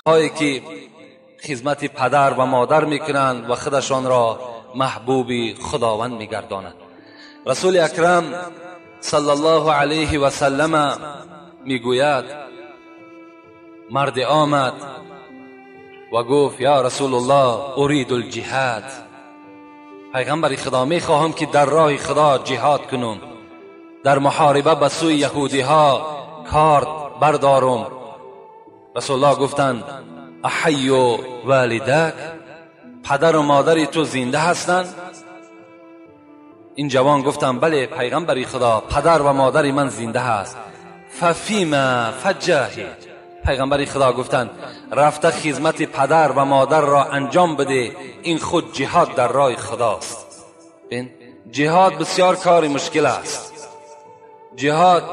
هایی که خدمت پدر و مادر میکنند و خودشان را محبوب خداوند میگردانند. رسول اکرم صلی الله علیه و سلم میگوید مرد آمد و گفت یا رسول الله اريد الجهاد، پیغمبر خدا میخواهم که در راه خدا جهاد کنم، در محاربه به سوی یهودی ها کارت بردارم. رسول الله گفتند احی والدک، پدر و مادر تو زنده هستند؟ این جوان گفتند بله پیغمبر خدا، پدر و مادر من زنده هست. ففیما فجاهد، پیغمبر خدا گفتند رفته خدمت پدر و مادر را انجام بده، این خود جهاد در راه خداست. جهاد بسیار کار مشکل است. جهاد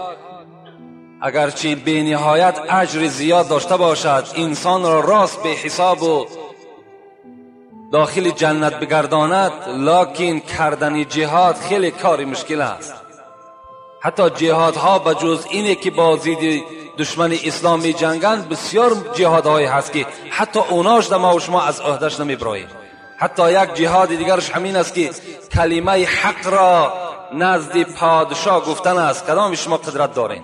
اگرچه به نهایت اجر زیاد داشته باشد، انسان را راست به حساب و داخل جنت بگرداند، لکن کردن جهاد خیلی کار مشکل است. حتی جهادها بجز اینه که با ضد دشمن اسلام می جنگند، بسیار جهادهایی هست که حتی اوناش ما و شما از عهدش نمیبراییم. حتی یک جهاد دیگرش همین است که کلمه حق را نزد پادشاه گفتن است. کدام شما قدرت دارین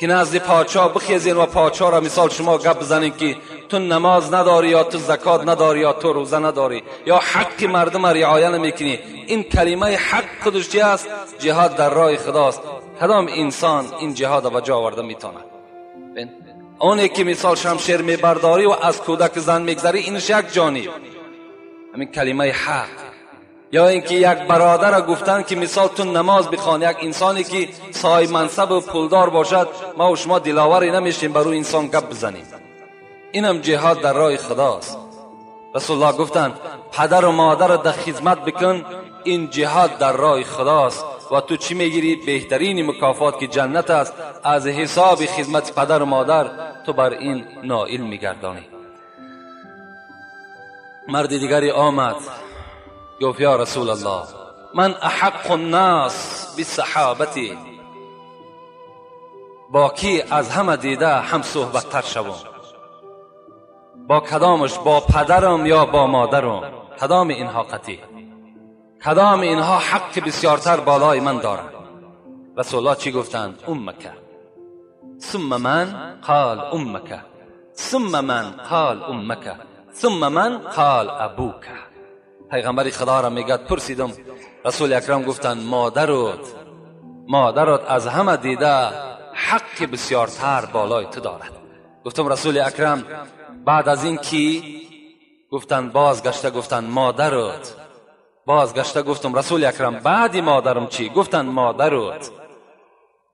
که نزد پادشاه بخیزین و پادشاه را مثال شما گپ بزنین که تو نماز نداری یا تو زکات نداری یا تو روزه نداری یا حق مردم رعایت نمیکنی؟ این کلمه حق خودش چی است؟ جهاد در راه خداست. کدام انسان این جهاد به جا آورده میتونه؟ اونی که مثال شمشیر میبرداری و از کودک زن میگذری، اینش یک جانب همین کلمه حق. یا اینکه یک برادر را گفتن که مثال تو نماز بخوان، یک انسانی که صاحب منصب و پولدار باشد، ما و شما دلاوری نمیشیم بر اون انسان گپ بزنیم. اینم جهاد در راه خداست. رسول الله گفتند پدر و مادر را در خدمت بکن، این جهاد در راه خداست و تو چی میگیری؟ بهترین مکافات که جنت است. از حساب خدمت پدر و مادر تو بر این نائل میگردانی. مرد دیگری آمد گفت یا رسول الله من احق الناس بالصحابتی، با کی از همه دیده هم صحبت تر شوم؟ با کدامش؟ با پدرم یا با مادرم؟ کدام اینها قطعی؟ کدام اینها حق بسیارتر بالای من دارند؟ رسول الله چی گفتند؟ امک. ثم من؟ قال امک. ثم من؟ قال امک. ثم من؟ قال ابوک. پیغمبر خدا را میگه پرسیدم، رسول اکرم گفتند مادرت از همه دیده حق بسیارتر بالای تو دارد. گفتم رسول اکرم بعد از این کی؟ گفتند بازگشته گفتند مادرت. بازگشته گفتم رسول اکرم بعدی مادرم چی؟ گفتند مادرت.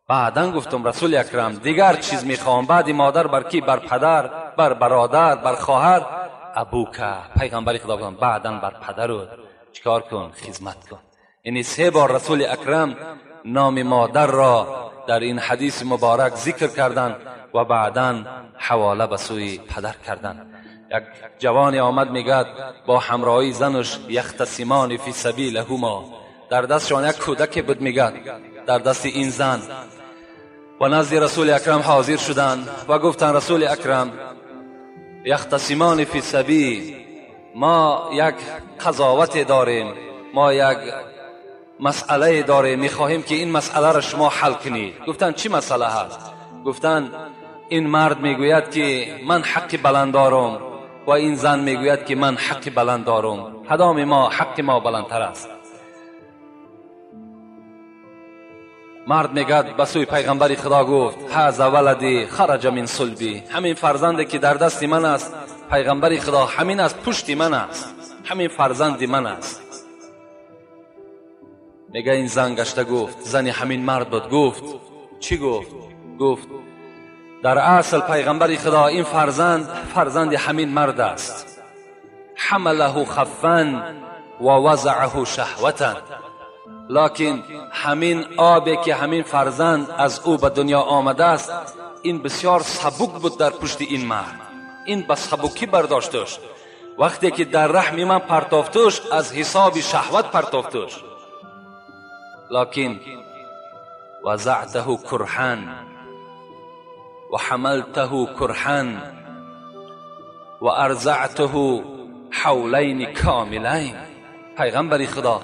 بعدن گفتم رسول اکرم دیگر چیز میخوام بعدی مادر بر کی؟ بر پدر، بر برادر، بر خواهر. ابوکا. پیغمبر خدا گفتند بعدن بر پدرت چیکار کن؟ خدمت کن. یعنی 3 بار رسول اکرم نام مادر را در این حدیث مبارک ذکر کردند و بعدن حواله به سوی پدر کردند. یک جوانی آمد میگد با همراهی زنش یختصمان فی سبیلهما، در دستشان یک کودک بود میگد در دست این زن، و نزد رسول اکرم حاضر شدند و گفتند رسول اکرم یختصمان فی سبیل، ما یک قضاوت داریم، ما یک مسئله داریم، میخواهیم که این مسئله را شما حل کنید. گفتند چی مسئله هست؟ گفتند این مرد میگوید که من حق بلند دارم و این زن میگوید که من حق بلند دارم، کدام ما حق ما بلندتر است؟ مرد میگد به سوی پیغمبر خدا گفت هذا ولدی خرج من صلبی، همین فرزندی که در دست من است پیغمبر خدا، همین از پشت من است، همین فرزند من است. میگه این زن گشته گفت، زن همین مرد بود، گفت چی گفت؟ گفت در اصل پیغمبر خدا این فرزند همین مرد است، حمله خفا و وضعه شهوتا، لکن همین آبی که همین فرزند از او به دنیا آمده است این بسیار سبک بود در پشت این مرد، این به سبکی برداشتش. وقتی که در رحم من پرتافتش از حساب شهوت پرتافتش، لکن وضعته کرها وحملته کرها وارضعته حولین کاملین. پیغمبر خدا،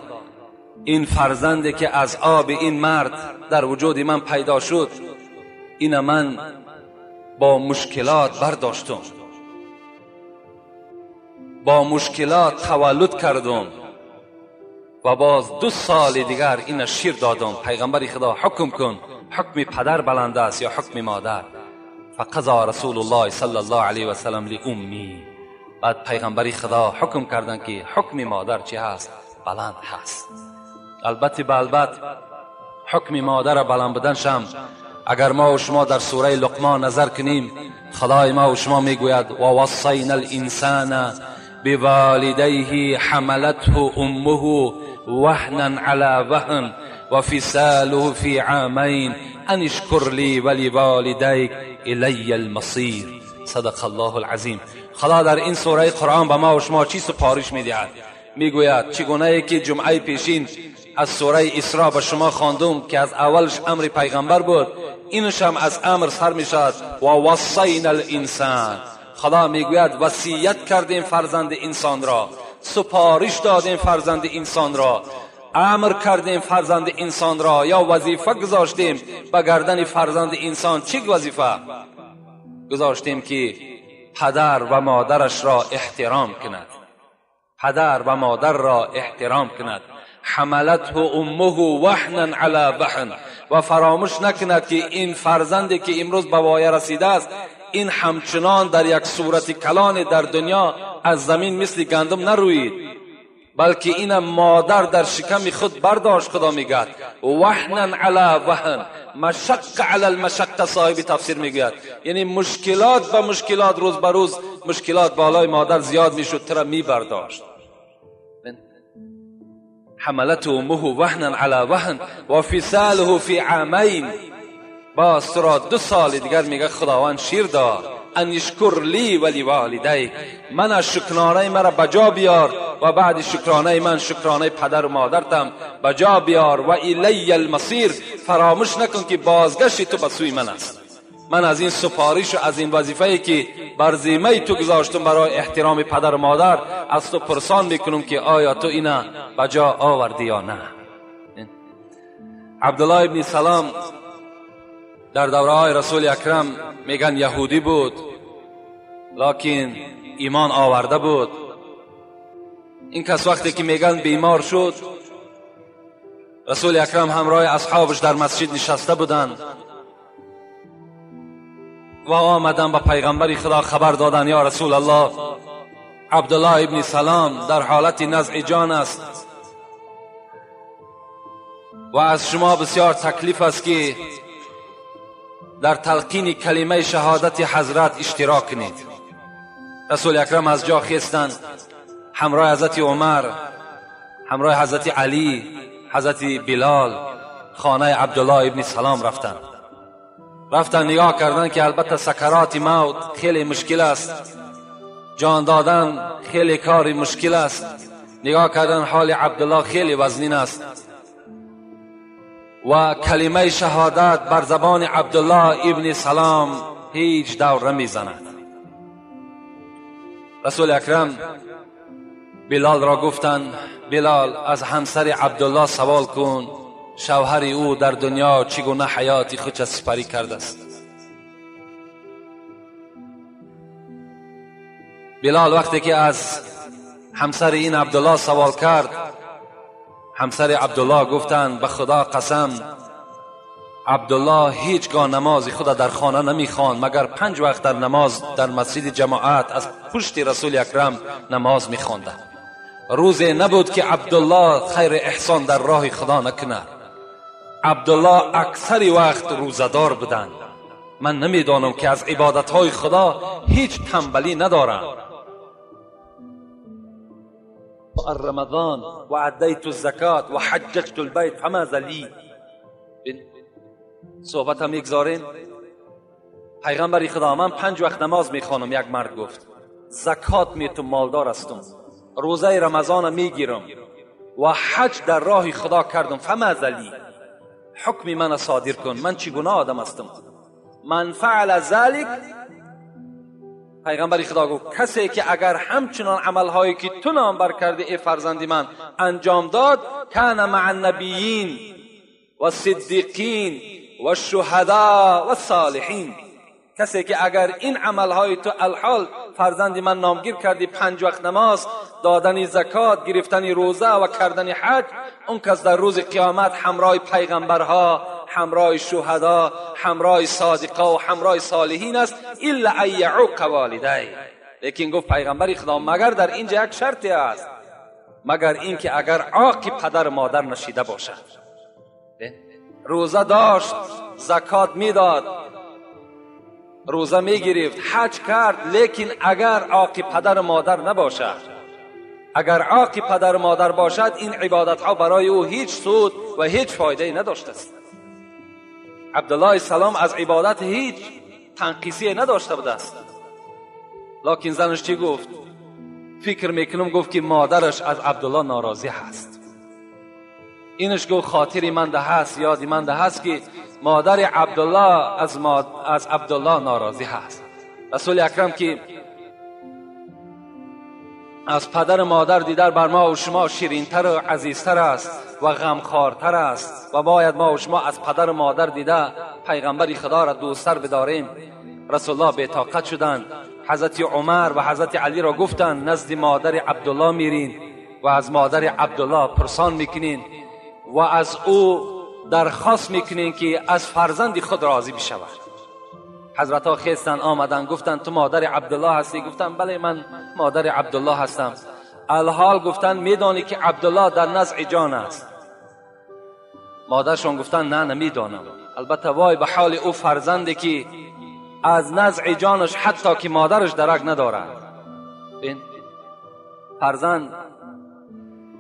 این فرزندی که از آب این مرد در وجود من پیدا شد، این من با مشکلات برداشتم، با مشکلات تولد کردم و باز 2 سال دیگر این شیر دادم. پیغمبر خدا حکم کن، حکم پدر بلند است یا حکم مادر؟ فقضا رسول الله صلی الله علیه و سلم لأمی. بعد پیغمبر خدا حکم کردن که حکم مادر چی هست؟ بلند هست. البته به البته حکم مادر بلند بودنشم اگر ما و شما در سوره لقمان نظر کنیم، خدای ما و شما میگوید و وصینا الانسان بوالدیه حملته امه وهنا على وهن و فصاله فی عامین ان اشکر لی ولوالدیک الی المصیر. صدق الله العظیم. خدا در این سوره قرآن به ما و شما چی سپارش میدهد؟ میگوید چگونه که جمعه پیشین از سوره اسراء به شما خواندم که از اولش امر پیغمبر بود، اینش هم از امر سر میشد و وصینا الانسان. خدا میگوید وصیت کردیم فرزند انسان را، سپارش دادیم فرزند انسان را، امر کردیم فرزند انسان را، یا وظیفه گذاشتیم به گردن فرزند انسان. چه وظیفه گذاشتیم؟ که پدر و مادرش را احترام کند، پدر و مادر را احترام کند. حملته امه وهنا علی وهن. و فراموش نکند که این فرزندی که امروز به وای رسیده است، این همچنان در یک صورت کلان در دنیا از زمین مثل گندم نروید، بلکه این مادر در شکم خود برداشت. خدا میگه وهنا علی وهن، مشق علی المشق. صاحب تفسیر میگه یعنی مشکلات به مشکلات، روز به روز مشکلات بالای مادر زیاد میشد، ترا میبرداشت. حملته امه وهنا علی وهن و فصاله فی عامین. باز تو را 2 سال دیگر میگه خداوند شیر داد. ان اشکر لی ولوالدیک، من شکرانه مرا بجا بیار و بعد شکرانه من شکرانه پدر و مادرتم بجا بیار. و الی المصیر، فراموش نکن که بازگشت تو به سوی من است. من از این سپارش و از این وظیفه‌ای که بر ذمه تو گذاشتم برای احترام پدر و مادر، از تو پرسان میکنم که آیا تو اینا بجا آوردی یا نه. عبدالله ابن سلام در دوره‌های رسول اکرم میگن یهودی بود، لکن ایمان آورده بود. این کس وقتی که میگن بیمار شد، رسول اکرم همراه اصحابش در مسجد نشسته بودند و آمدن به پیغمبر خدا خبر دادن یا رسول الله، عبدالله ابن سلام در حالت نزع جان است و از شما بسیار تکلیف است که در تلقین کلمه شهادت حضرت اشتراک کنید. رسول اکرم از جا خیستند، همراه حضرت عمر، همراه حضرت علی، حضرت بلال خانه عبدالله ابن سلام رفتن نگاه کردن که البته سکرات موت خیلی مشکل است، جان دادن خیلی کاری مشکل است. نگاه کردن حال عبدالله خیلی وزنین است و کلمه شهادت بر زبان عبدالله ابن سلام هیچ دور نمیزند. رسول اکرم بلال را گفتند بلال از همسر عبدالله سوال کن، شوهر او در دنیا چگونه حیاتی خود سپری کرده است. بلال وقتی که از همسر این عبدالله سوال کرد، همسر عبدالله گفتند به خدا قسم عبدالله هیچگاه نماز خود در خانه نمیخواند مگر 5 وقت در نماز در مسجد جماعت از پشت رسول اکرم نماز میخوانده. روزی نبود که عبدالله خیر احسان در راه خدا نکنه. عبدالله اکثر وقت روزدار بودند. من نمیدانم که از عبادتهای خدا هیچ تنبلی ندارند. رمضان و ادیت الزکات و حججت البیت فماذا لی. صحبت هم یگذارین. پیغمبر خدا من 5 وقت نماز میخوانم، یک مرد گفت زکات میتم، مالدار هستم، روزه رمضان میگیرم و حج در راه خدا کردم، فماذا لی. حکم من صادر کن، من چگونه آدم هستم. من فعل ذلک، پیغمبر خدا گفت کسی که اگر همچنان عملهایی که تو نامبر کرده ای فرزند من انجام داد، کان مع النبیین و صدیقین و شهدا و صالحین، کسی که اگر این عملهای تو الحال فرزند من نامگیر کردی، 5 وقت نماز، دادن زکات، گرفتن روزه و کردن حج، اون کس در روز قیامت همراه پیغمبرها، همراه شهدا، همراه صادقا و همراه صالحین است، الا ان یعوق والدی. لیکن گفت پیغمبر خدا مگر در اینجا یک شرطی است، مگر این که اگر عاق پدر مادر نشیده باشد. روزه داشت، زکات میداد، روزه میگرفت، حج کرد، لیکن اگر عاق پدر مادر نباشد، اگر عاق پدر مادر باشد، این عبادت ها برای او هیچ سود و هیچ فایده نداشته است. عبدالله سلام از عبادت هیچ تنقیصی نداشته بوده است، لکن زنش چی گفت؟ فکر میکنم گفت که مادرش از عبدالله ناراضی هست. اینش گفت خاطری من ده هست، یادی من ده هست که مادر عبدالله از عبدالله ناراضی هست. رسول اکرم که از پدر مادر دیدار بر ما و شما شیرینتر و عزیزتر است و غمخوارتر است و باید ما و شما از پدر مادر دیده پیغمبر خدا را دوستتر بداریم. رسول الله به طاقت شدند، حضرت عمر و حضرت علی را گفتند نزد مادر عبدالله میرین و از مادر عبدالله پرسان میکنین و از او درخواست میکنین که از فرزند خود راضی بشود. حضرت ها خیستن آمدن گفتن تو مادر عبدالله هستی؟ گفتن بله من مادر عبدالله هستم. الحال گفتن میدانی که عبدالله در نزع جان است؟ مادرشون گفتن نه نمیدانم. البته وای به حال او فرزندی که از نزع جانش حتی که مادرش درک ندارد. این فرزند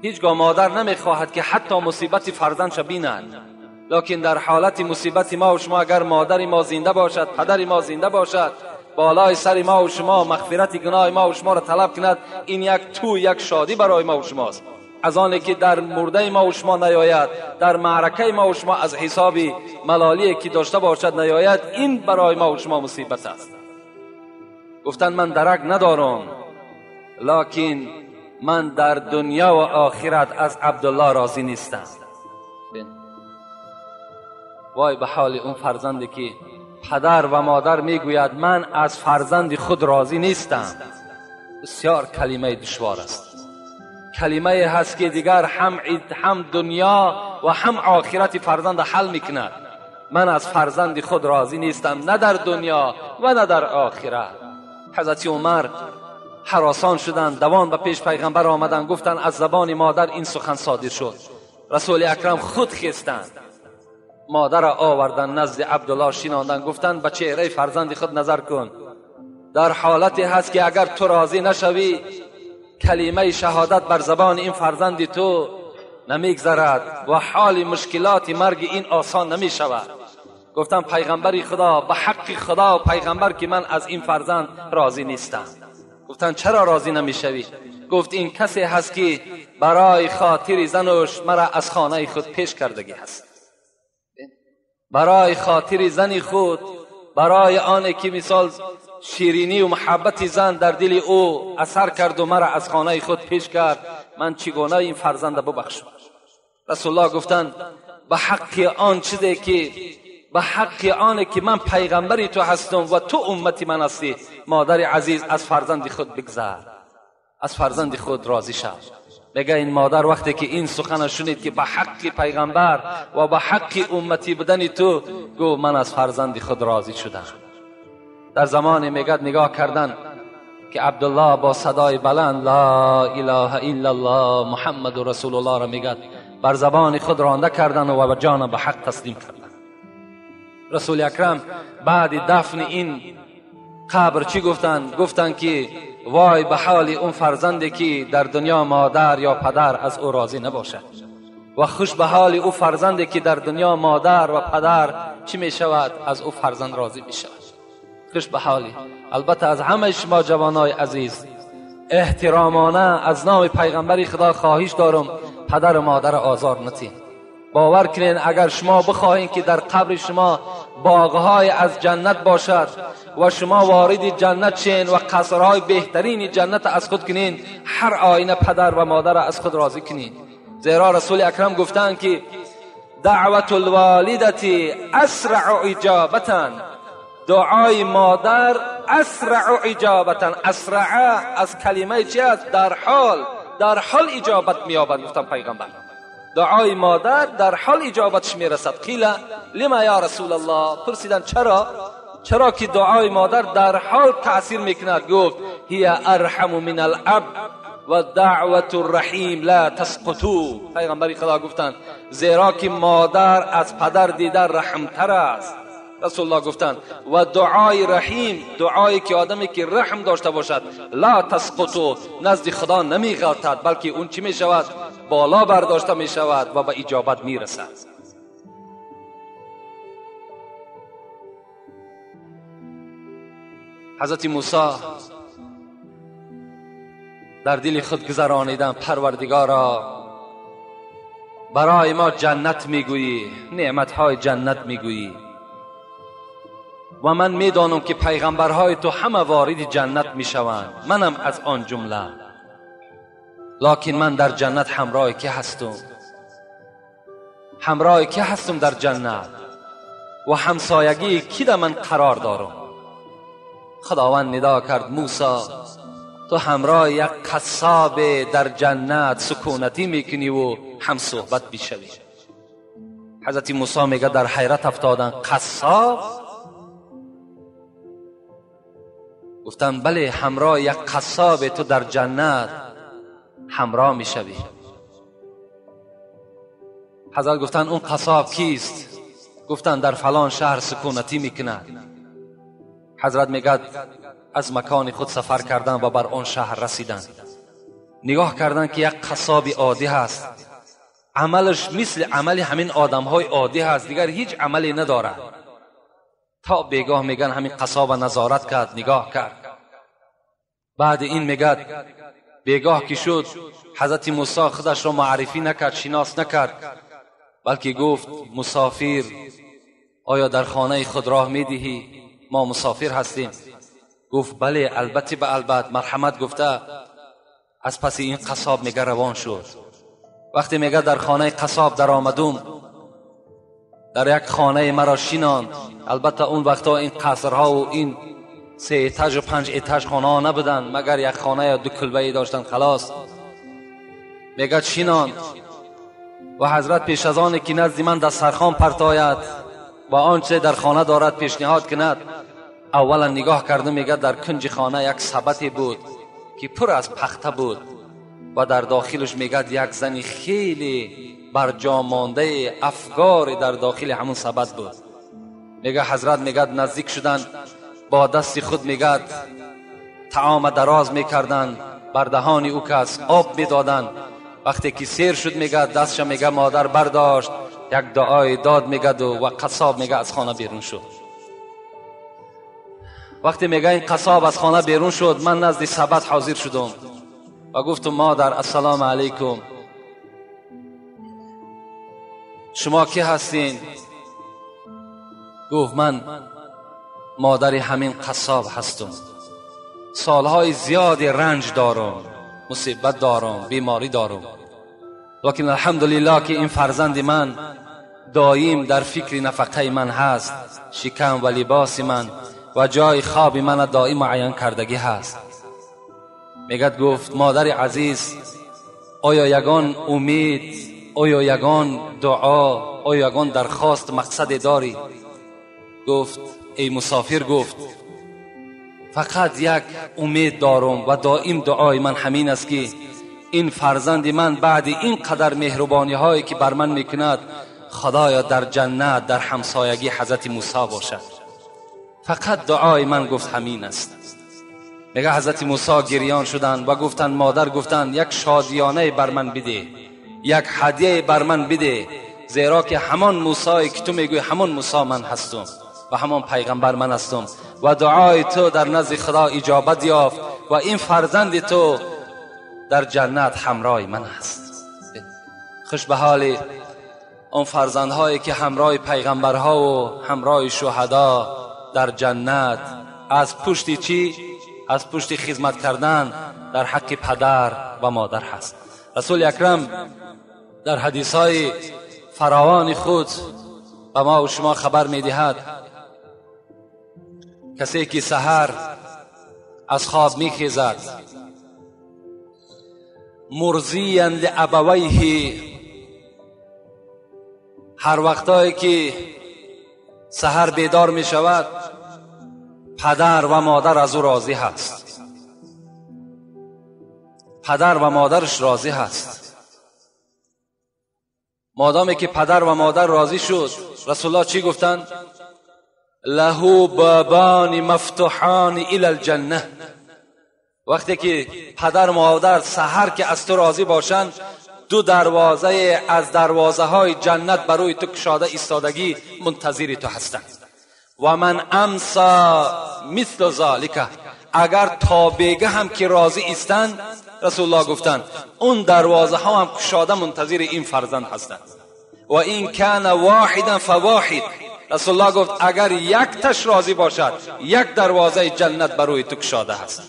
هیچگاه مادر نمیخواهد که حتی مصیبت فرزندش بیند، لکن در حالت مصیبت ما و شما اگر مادر ما زنده باشد، پدر ما زنده باشد، بالای سر ما و شما مغفرت گناه ما و شما را طلب کند، این یک شادی برای ما و شماست. از آنی که در مرده ما و شما نیاید، در معرکه ما و شما از حساب ملالی که داشته باشد نیاید، این برای ما و شما مصیبت است. گفتن من درک ندارم، لکن من در دنیا و آخرت از عبدالله راضی نیستم. وای به حال اون فرزندی که پدر و مادر میگوید من از فرزند خود راضی نیستم. بسیار کلمه دشوار است، کلمه هست که دیگر هم دنیا و هم آخرت فرزند حل میکند. من از فرزند خود راضی نیستم، نه در دنیا و نه در آخرت. حضرت عمر هراسان شدند، دوان به پیش پیغمبر آمدند، گفتند از زبان مادر این سخن صادر شد. رسول اکرم خود خستند، مادر را آوردن نزد عبدالله شیناندن، گفتند به چهره فرزند خود نظر کن، در حالتی هست که اگر تو راضی نشوی کلمه شهادت بر زبان این فرزند تو نمیگذرد و حال مشکلات مرگ این آسان نمی شود. گفتم پیغمبر خدا، به حق خدا و پیغمبر که من از این فرزند راضی نیستم. گفتن چرا راضی نمی شوی؟ گفت این کسی هست که برای خاطر زنش مرا از خانه خود پیش کردگی هست، برای خاطر زن خود، برای آنی که مثال شیرینی و محبت زن در دل او اثر کرد و مرا از خانه خود پیش کرد، من چگونه این فرزند ببخشم؟ رسول الله گفتند به حق آن چیزی که به حق آنی که من پیغمبری تو هستم و تو امتی من هستی، مادر عزیز از فرزند خود بگذر، از فرزند خود راضی شو. بگه این مادر وقتی که این سخن شنید که به حق پیغمبر و به حق امتی بدن تو، گو من از فرزند خود راضی شدم. در زمان میگد نگاه کردن که عبدالله با صدای بلند لا اله الا الله محمد رسول الله را میگد بر زبان خود رانده کردن و به جان به حق تسلیم کردن. رسول اکرم بعد دفن این قبر چی گفتن؟ گفتن که وای به حال اون فرزندی که در دنیا مادر یا پدر از او راضی نباشد و خوش به حال او فرزندی که در دنیا مادر و پدر چی می شود؟ از او فرزند راضی می شود. خوش به حالی. البته از همه شما جوانای عزیز احترامانه از نام پیغمبر خدا خواهش دارم پدر و مادر آزار نتین باور کنین اگر شما بخواهید که در قبر شما باغهای از جنت باشد و شما وارد جنت شین و قصرهای بهترین جنت از خود کنین، هر آینه پدر و مادر از خود راضی کنین. زیرا رسول اکرم گفتند که دعوت الوالدتی اسرع اجابتا، دعای مادر اسرع اجابتا. اسرع از کلمه چی است؟ در حال اجابت می‌یابد. گفتم پیغمبر دعای مادر در حال اجابتش میرسد. قیل لما یا رسول الله، پرسیدن چرا که دعای مادر در حال تأثیر میکند؟ گفت هی ارحم من الاب و دعوت الرحیم لا تسقطو. پیغمبر خدا گفتند زیرا که مادر از پدر دیگر رحمتر است. رسول الله گفتند و دعای رحیم، دعایی که آدمی که رحم داشته باشد، لا تسقطو، نزد خدا نمیغلطد، بلکه اون چی می شود؟ بالا برداشته می شود و به اجابت می رسد. حضرت موسی در دل خود گذرانیدن پروردگارا برای ما جنت میگویی، نعمتهای جنت میگویی و من میدانم که پیغمبرهای تو همه وارد جنت میشوند، منم از آن جمله. لکن من در جنت همراه کی هستم؟ همراه کی هستم در جنت و همسایگی کی در من قرار دارم؟ خداوند ندا کرد موسی تو همراه یک قصاب در جنت سکونتی میکنی و هم صحبت بیشوی. حضرت موسی میگه در حیرت افتادن قصاب؟ گفتن بله، همراه یک قصاب تو در جنت همراه میشوی. حضرت گفتن اون قصاب کیست؟ گفتن در فلان شهر سکونتی میکند. حضرت میگه از مکان خود سفر کردن و بر آن شهر رسیدن، نگاه کردن که یک قصاب عادی هست، عملش مثل عمل همین آدمهای عادی هست، دیگر هیچ عملی نداره. تا بیگاه میگن همین قصاب نظارت کرد، نگاه کرد. بعد این میگه بیگاه که شد حضرت موسی خودش را معرفی نکرد، شناس نکرد، بلکه گفت مسافر آیا در خانه خود راه میدهی؟ ما مسافر هستیم. گفت بله، البته به البته، مرحمت گفته. از پس این قصاب میگه روان شد. وقتی میگه در خانه قصاب در آمدم، در یک خانه مرا شیناند. البته اون وقتا این قصرها و این 3 ایتاژ و 5 ایتاژ خانه ها نبودن، مگر یک خانه یا 2 کلبه‌ای داشتن خلاص. میگه شیناند و حضرت پیش از آن که نزد من دسترخوان پرتاید و آنچه در خانه دارد پیشنهاد کند، اولا نگاه کردم، میگه در کنج خانه یک سبدی بود که پر از پخته بود و در داخلش میگه یک زنی خیلی برجا مانده افگار در داخل همون سبد بود. میگه حضرت میگه نزدیک شدن، با دست خود میگه طعام دراز میکردن، بر دهان او کس آب میدادن. وقتی که سیر شد میگه دستش میگه مادر برداشت، یک دعای داد میگه و قصاب میگه از خانه بیرون شد. وقتی میگه این قصاب از خانه بیرون شد، من نزد سبد حاضر شدم و گفتم مادر السلام علیکم، شما کی هستین؟ گفت من مادر همین قصاب هستم، سالهای زیادی رنج دارم، مصیبت دارم، بیماری دارم، لیکن الحمدلله که این فرزند من دایم در فکر نفقه من هست، شکم و لباس من و جای خواب من دائم معین کردگی هست. میگد گفت مادر عزیز، آیا یگان امید، آیا یگان دعا، آیا یگان درخواست مقصد داری؟ گفت ای مسافر، گفت فقط یک امید دارم و دائم دعای من همین است که این فرزند من بعد این قدر مهربانی هایی که بر من میکند، خدایا در جنت در همسایگی حضرت موسی باشد. فقط دعای من گفت همین است. میگه حضرت موسی گریان شدند و گفتند مادر، گفتند یک شادیانه بر من بده، یک هدیه بر من بده، زیرا که همان موسی که تو میگوی همان موسی من هستم و همان پیغمبر من هستم و دعای تو در نزد خدا اجابت یافت و این فرزند تو در جنت همراه من است. خوش به حال اون فرزندهایی که همراه پیغمبرها و همراه شهدا در جنت از پشت چی؟ از پشت خدمت کردن در حق پدر و مادر هست. رسول اکرم در حدیثهای فراوان خود به ما و شما خبر می‌دهد کسی که سحر از خواب می‌خیزد مرضیاً لابویه، هر وقتایی که سحر بیدار می شود پدر و مادر از او راضی هست، پدر و مادرش راضی هست. مادامی که پدر و مادر راضی شد، رسول الله چی گفتند؟ له بابان مفتوحان الی الجنه. وقتی که پدر و مادر سحر که از تو راضی باشند، دو دروازه از دروازه های جنت برای تو گشاده ایستادگی منتظر تو هستند. و من امسا مثل ذالک، اگر تا بیگه هم که راضی ایستند، رسول الله گفتند اون دروازه ها هم گشاده منتظر این فرزند هستند. و این کان واحدا فواحد، رسول الله گفت اگر یک تش راضی باشد یک دروازه جنت برای تو گشاده هست.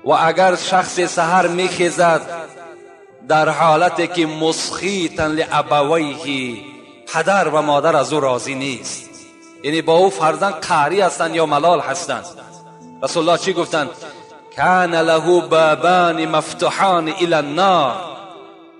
و اگر شخص سحر میخیزد در حالتی که مسخیطا لابویه، پدر و مادر از او راضی نیست، یعنی با او فرزند قهری هستند یا ملال هستند، رسول الله چی گفتند؟ کان له بابان مفتوحان الی النار،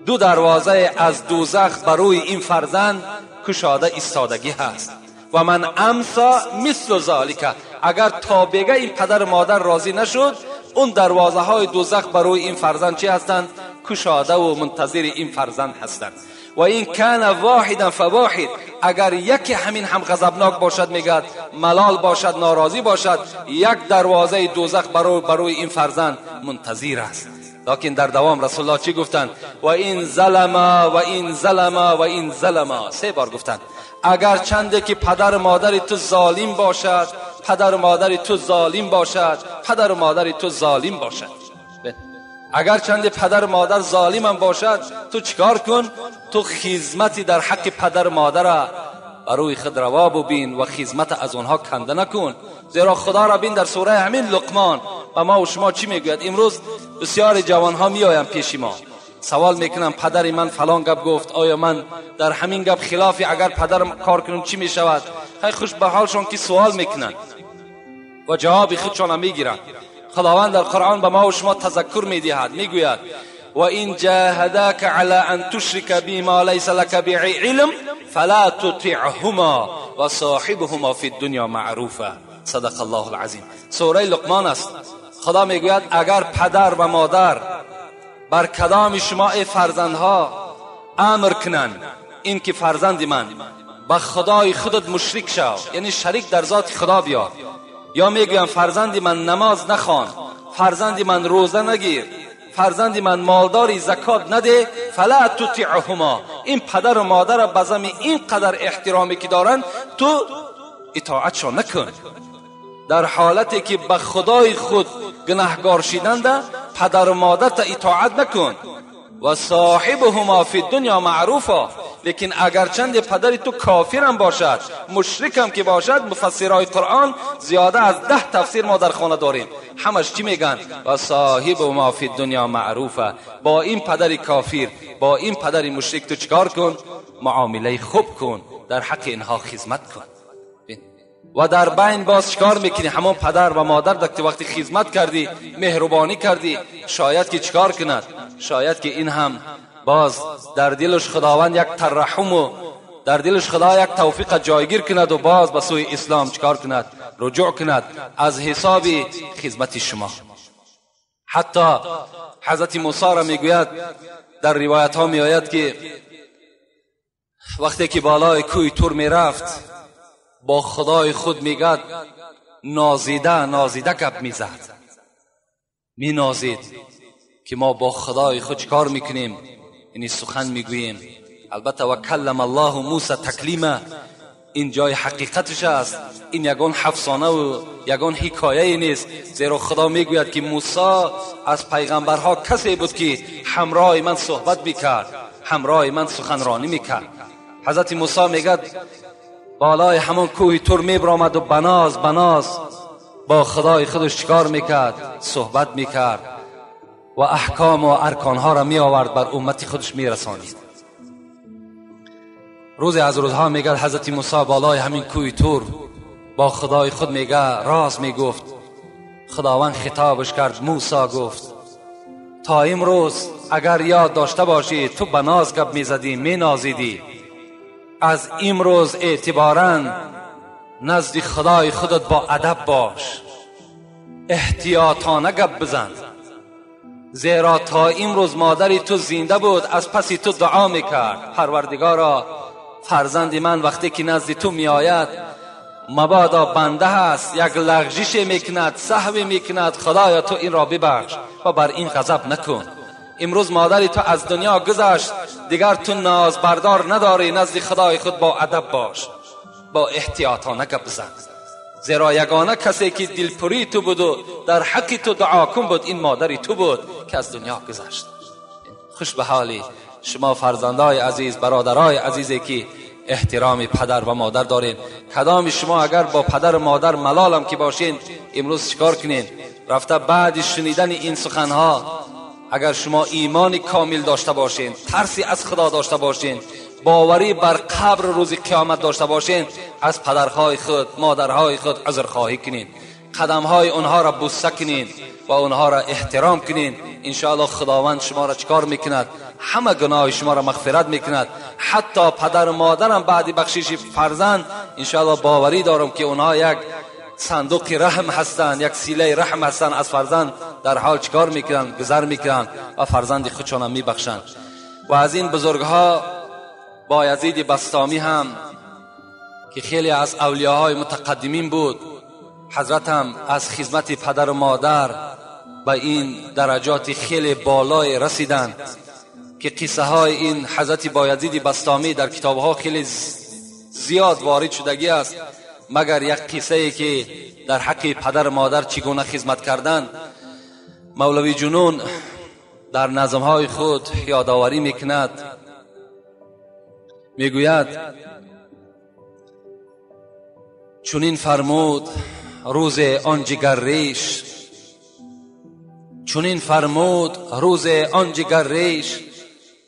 دو دروازه از دوزخ برای این فرزند گشاده ایستادگی هست. و من امسا مثل ذالک، اگر تا بگه این پدر و مادر راضی نشد، اون دروازه های دوزخ برای این فرزند چی هستند؟ گشاده و منتظر این فرزند هستند. و این کان واحدا فواحد، اگر یکی همین هم غضبناک باشد، میگد ملال باشد، ناراضی باشد، یک دروازه دوزخ برای این فرزند منتظر است. لکن در دوام رسول الله چی گفتند؟ و این ظلما و این ظلما و این ظلما، 3 بار گفتند اگر چنده که پدر و مادر تو ظالم باشد، پدر و مادر تو ظالم باشد، پدر و مادر تو ظالم باشد، اگر چند پدر و مادر ظالم هم باشد، تو چیکار کن؟ تو خدمتی در حق پدر و مادر برای خود روا ببین و خدمت از اونها کنده نکن. زیرا خدا را بین در سوره همین لقمان و ما و شما چی میگوید؟ امروز بسیار جوانها میآیند پیش ما، سوال میکنم پدر من فلان گپ گفت، آیا من در همین گپ خلافی اگر پدرم کار کنم چی میشود؟ خیلی خوش به حالشون که سوال میکنن و جواب خودشون هم میگیرن. خداوند در قرآن به ما و شما تذکر میدهد، میگوید و این جاهداک علی ان تشرک بی ما لیس لک به علم فلا تطعهما و صاحبهما فی الدنیا معروفا. صدق الله العظیم. سوره لقمان است. خدا میگوید اگر پدر و مادر بر کدام شما ای فرزندها امر کنند این که فرزند من به خدای خودت مشرک شو، یعنی شریک در ذات خدا بیا، یا میگویم فرزند من نماز نخوان، فرزند من روزه نگیر، فرزند من مالداری زکات نده، فلا تطیعهما، این پدر و مادر بزم این قدر احترامی که دارن تو اطاعتشان نکن. در حالتی که به خدای خود گناهگار شدند پدر و مادر تا اطاعت نکن. و صاحبهما فی الدنیا معروفا، لیکن اگر چند پدر تو کافر هم باشد، مشرک هم که باشد، مفسرای قرآن زیاده از 10 تفسیر ما در خانه داریم، همش چی میگن؟ و صاحبهما فی الدنیا معروفا، با این پدر کافر، با این پدر مشرک تو چیکار کن؟ معامله خوب کن، در حق اینها خدمت کن. و در بین باز چیکار میکنی؟ همون پدر و مادر دکتی وقتی خدمت کردی، مهربانی کردی، شاید که چیکار کند؟ شاید که این هم باز در دلش خداوند یک ترحم و در دلش خدا یک توفیق جایگیر کند و باز به سوی اسلام چیکار کند؟ رجوع کند از حساب خدمت شما. حتی حضرت موسی را میگوید در روایت ها میآید که وقتی که بالای کوه تور میرفت با خدای خود میگد نازیده گپ میزد، می نازید که ما با خدای خود چیکار میکنیم؟ یعنی سخن میگوییم. البته و کلم الله موسی تکلیما، این جای حقیقتش است، این یگان افسانه و یگان حکایه نیست، زیرا خدا میگوید که موسی از پیغمبرها کسی بود که همراه من صحبت میکرد، همراه من سخنرانی میکرد. حضرت موسی میگد بالای همون کوه تور میبرامد و بناز با خدای خودش چیکار میکرد؟ صحبت میکرد و احکام و ارکانها را می آورد بر امت خودش میرسانید. روز از روزها میگه حضرت موسی بالای همین کوه تور با خدای خود میگه راز میگفت. خداوند خطابش کرد، موسی گفت تا امروز اگر یاد داشته باشی تو به ناز گپ میزدی، مینازیدی، از امروز اعتباراً نزد خدای خودت با ادب باش، احتیاطانه گپ بزن، زیرا تا امروز مادری تو زنده بود از پسی تو دعا میکرد پروردگارا فرزند من وقتی که نزد تو میآید مبادا بنده هست یک لغزش میکند، سهو میکند، خدایا تو این را ببخش و بر این غضب نکن. امروز مادری تو از دنیا گذشت، دیگر تو ناز بردار نداری، نزد خدای خود با ادب باش، با احتیاطانه گپ بزن، زیرا یگانه کسی که دلپری تو بود و در حق تو دعا کن بود این مادری تو بود که از دنیا گذشت. خوش به حالی شما فرزندای عزیز، برادرای عزیزی که احترام پدر و مادر دارین. کدام شما اگر با پدر و مادر ملالم که باشین امروز چیکار کنین؟ رفته بعد شنیدن این سخنها اگر شما ایمان کامل داشته باشین، ترسی از خدا داشته باشین، باوری بر قبر روز قیامت داشته باشین، از پدرهای خود مادرهای خود عذرخواهی کنین، قدمهای اونها را بوسه کنین و اونها را احترام کنین. انشاءالله خداوند شما را چکار میکند؟ همه گناه شما را مغفرت میکند. حتی پدر و مادرم بعد بخشش فرزند انشاءالله باوری دارم که اونها یک صندوق رحم هستند، یک سیله رحم هستند، از فرزند در حال چکار میکنن؟ گذر میکنن و فرزند خودشان میبخشند. و از این بزرگها بایزید بسطامی هم که خیلی از اولیاهای متقدمین بود، حضرت هم از خدمت پدر و مادر به این درجات خیلی بالای رسیدن که قصه های این حضرت بایزید بسطامی در کتاب ها خیلی زیاد وارد شدگی است، مگر یک قصه ای که در حق پدر و مادر چگونه خدمت کردن. مولوی جنون در نظم های خود یادآوری میکند، میگوید چنین فرمود روز آن جگر ریش، چنین فرمود روز آن جگر ریش،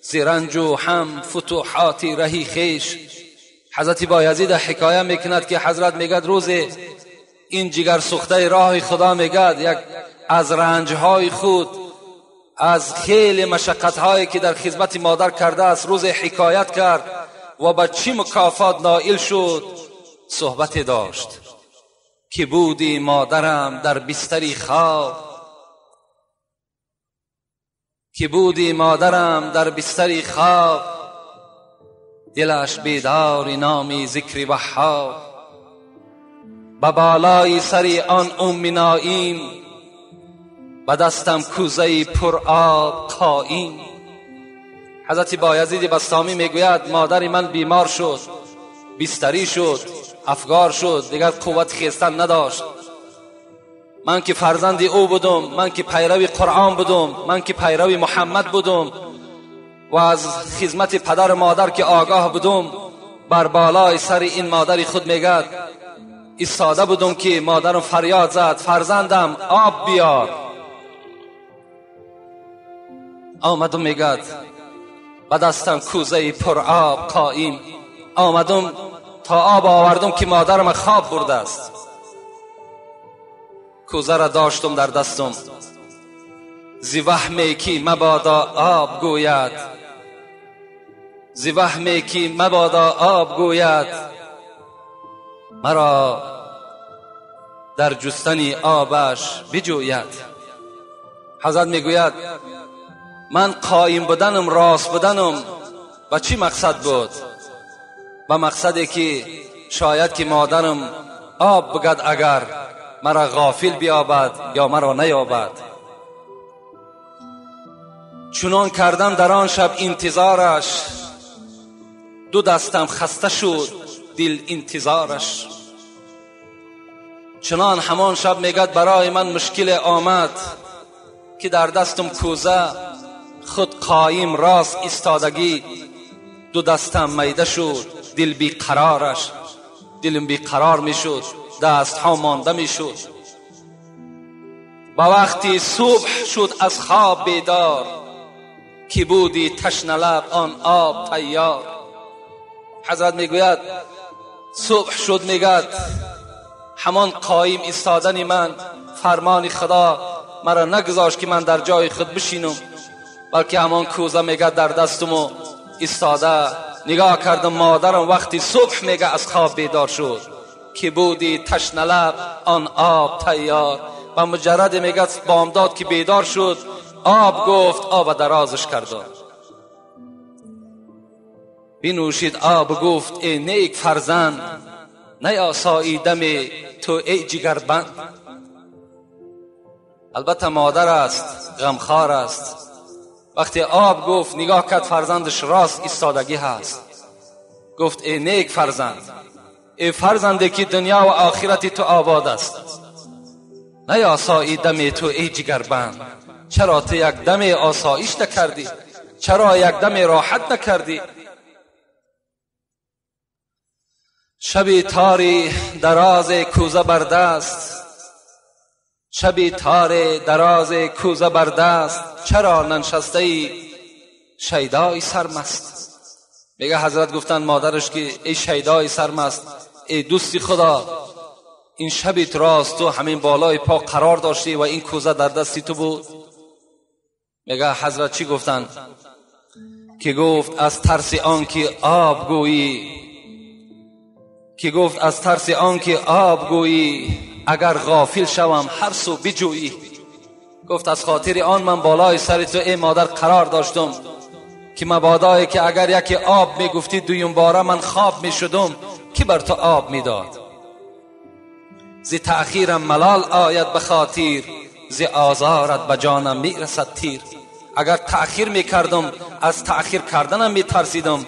زرنج و هم فتوحاتی رهی خیش. حضرت بایزید حکایه میکند که حضرت میگد روز این جگر سوخته راه خدا میگد یک از رنجهای خود، از خیلی مشقتهایی که در خدمت مادر کرده است روز حکایت کرد و به چی مکافات نائل شد. صحبت داشت که بودی مادرم در بستری خواب، که بودی مادرم در بستری خواب، دلش بیدار نامی ذکر وهاب، به بالای سری آن ام نائیم، به دستم کوزه پر آب قائم. حضرت بایزید بسطامی میگوید مادر من بیمار شد، بستری شد، افگار شد، دیگر قوت خیستن نداشت. من که فرزند او بودم، من که پیرو قرآن بودم، من که پیرو محمد بودم و از خدمت پدر و مادر که آگاه بودم، بر بالای سر این مادر خود میگد ایستاده بودم که مادرم فریاد زد فرزندم آب بیار. آمدم میگد به دستم کوزه پر آب قائم، آمدم تا آب آوردم که مادرم خواب برده است. کوزه را داشتم در دستم، زی وهمی که مبادا آب گوید، زی وهمی که مبادا آب گوید، مرا در جستن آبش بجوید. حضرت میگوید من قائم بودنم، راست بودنم با چی مقصد بود؟ با مقصدی که شاید که مادرم آب بگد اگر مرا غافل بیابد یا مرا نیابد. چنان کردم در آن شب انتظارش، دو دستم خسته شد دل انتظارش. چنان همان شب میگد برای من مشکل آمد که در دستم کوزه خود قایم راست ایستادگی، دو دستم میده شد دل بی قرارش، دلم بی قرار می شد، دست ها مانده می شد. با وقتی صبح شد از خواب بیدار، که بودی تشنه لب آن آب تیار. حضرت میگوید صبح شد، میگد همان قایم ایستادن من، فرمان خدا مرا نگذاشت که من در جای خود بشینم، بلکه همان کوزه میگه در دستم ایستاده. نگاه کردم مادرم وقتی صبح میگه از خواب بیدار شد، که بودی تشنه لب آن آب تیار. و مجرد میگه بامداد که بیدار شد، آب گفت، آب درازش کردم، بنوشید آب گفت ای نیک فرزند، نیاسایی دم تو ای جگربند. البته مادر است، غمخوار است. وقتی آب گفت نگاه کرد فرزندش راست ایستادگی هست، گفت ای نیک فرزند، ای فرزندی که دنیا و آخرت تو آباد است، نیاسایی دم تو ای جگربند. چرا تو یک دم آسایش نکردی؟ چرا یک دم راحت نکردی؟ شبی تاری دراز کوزه بر دست، شبی تار دراز کوزه بر دست، چرا ننشسته ای شیدای سرمست؟ میگه حضرت گفتن مادرش که ای شیدای سرمست، ای دوستی خدا، این شبیت راست تو همین بالای پا قرار داشتی و این کوزه در دستی تو بود؟ میگه حضرت چی گفتن؟ که گفت از ترس آن که آب گویی، که گفت از ترس آن که آب گویی، اگر غافل شوم هر سو بجویی. گفت از خاطر آن من بالای سر تو ای مادر قرار داشتم، که مبادایی که اگر یکی آب میگفتی دویم باره من خواب میشدم، کی بر تو آب میداد؟ ز تأخیرم ملال آید به خاطر، ز آزارت به جانم میرسد تیر. اگر تأخیر میکردم از تأخیر کردنم میترسیدم،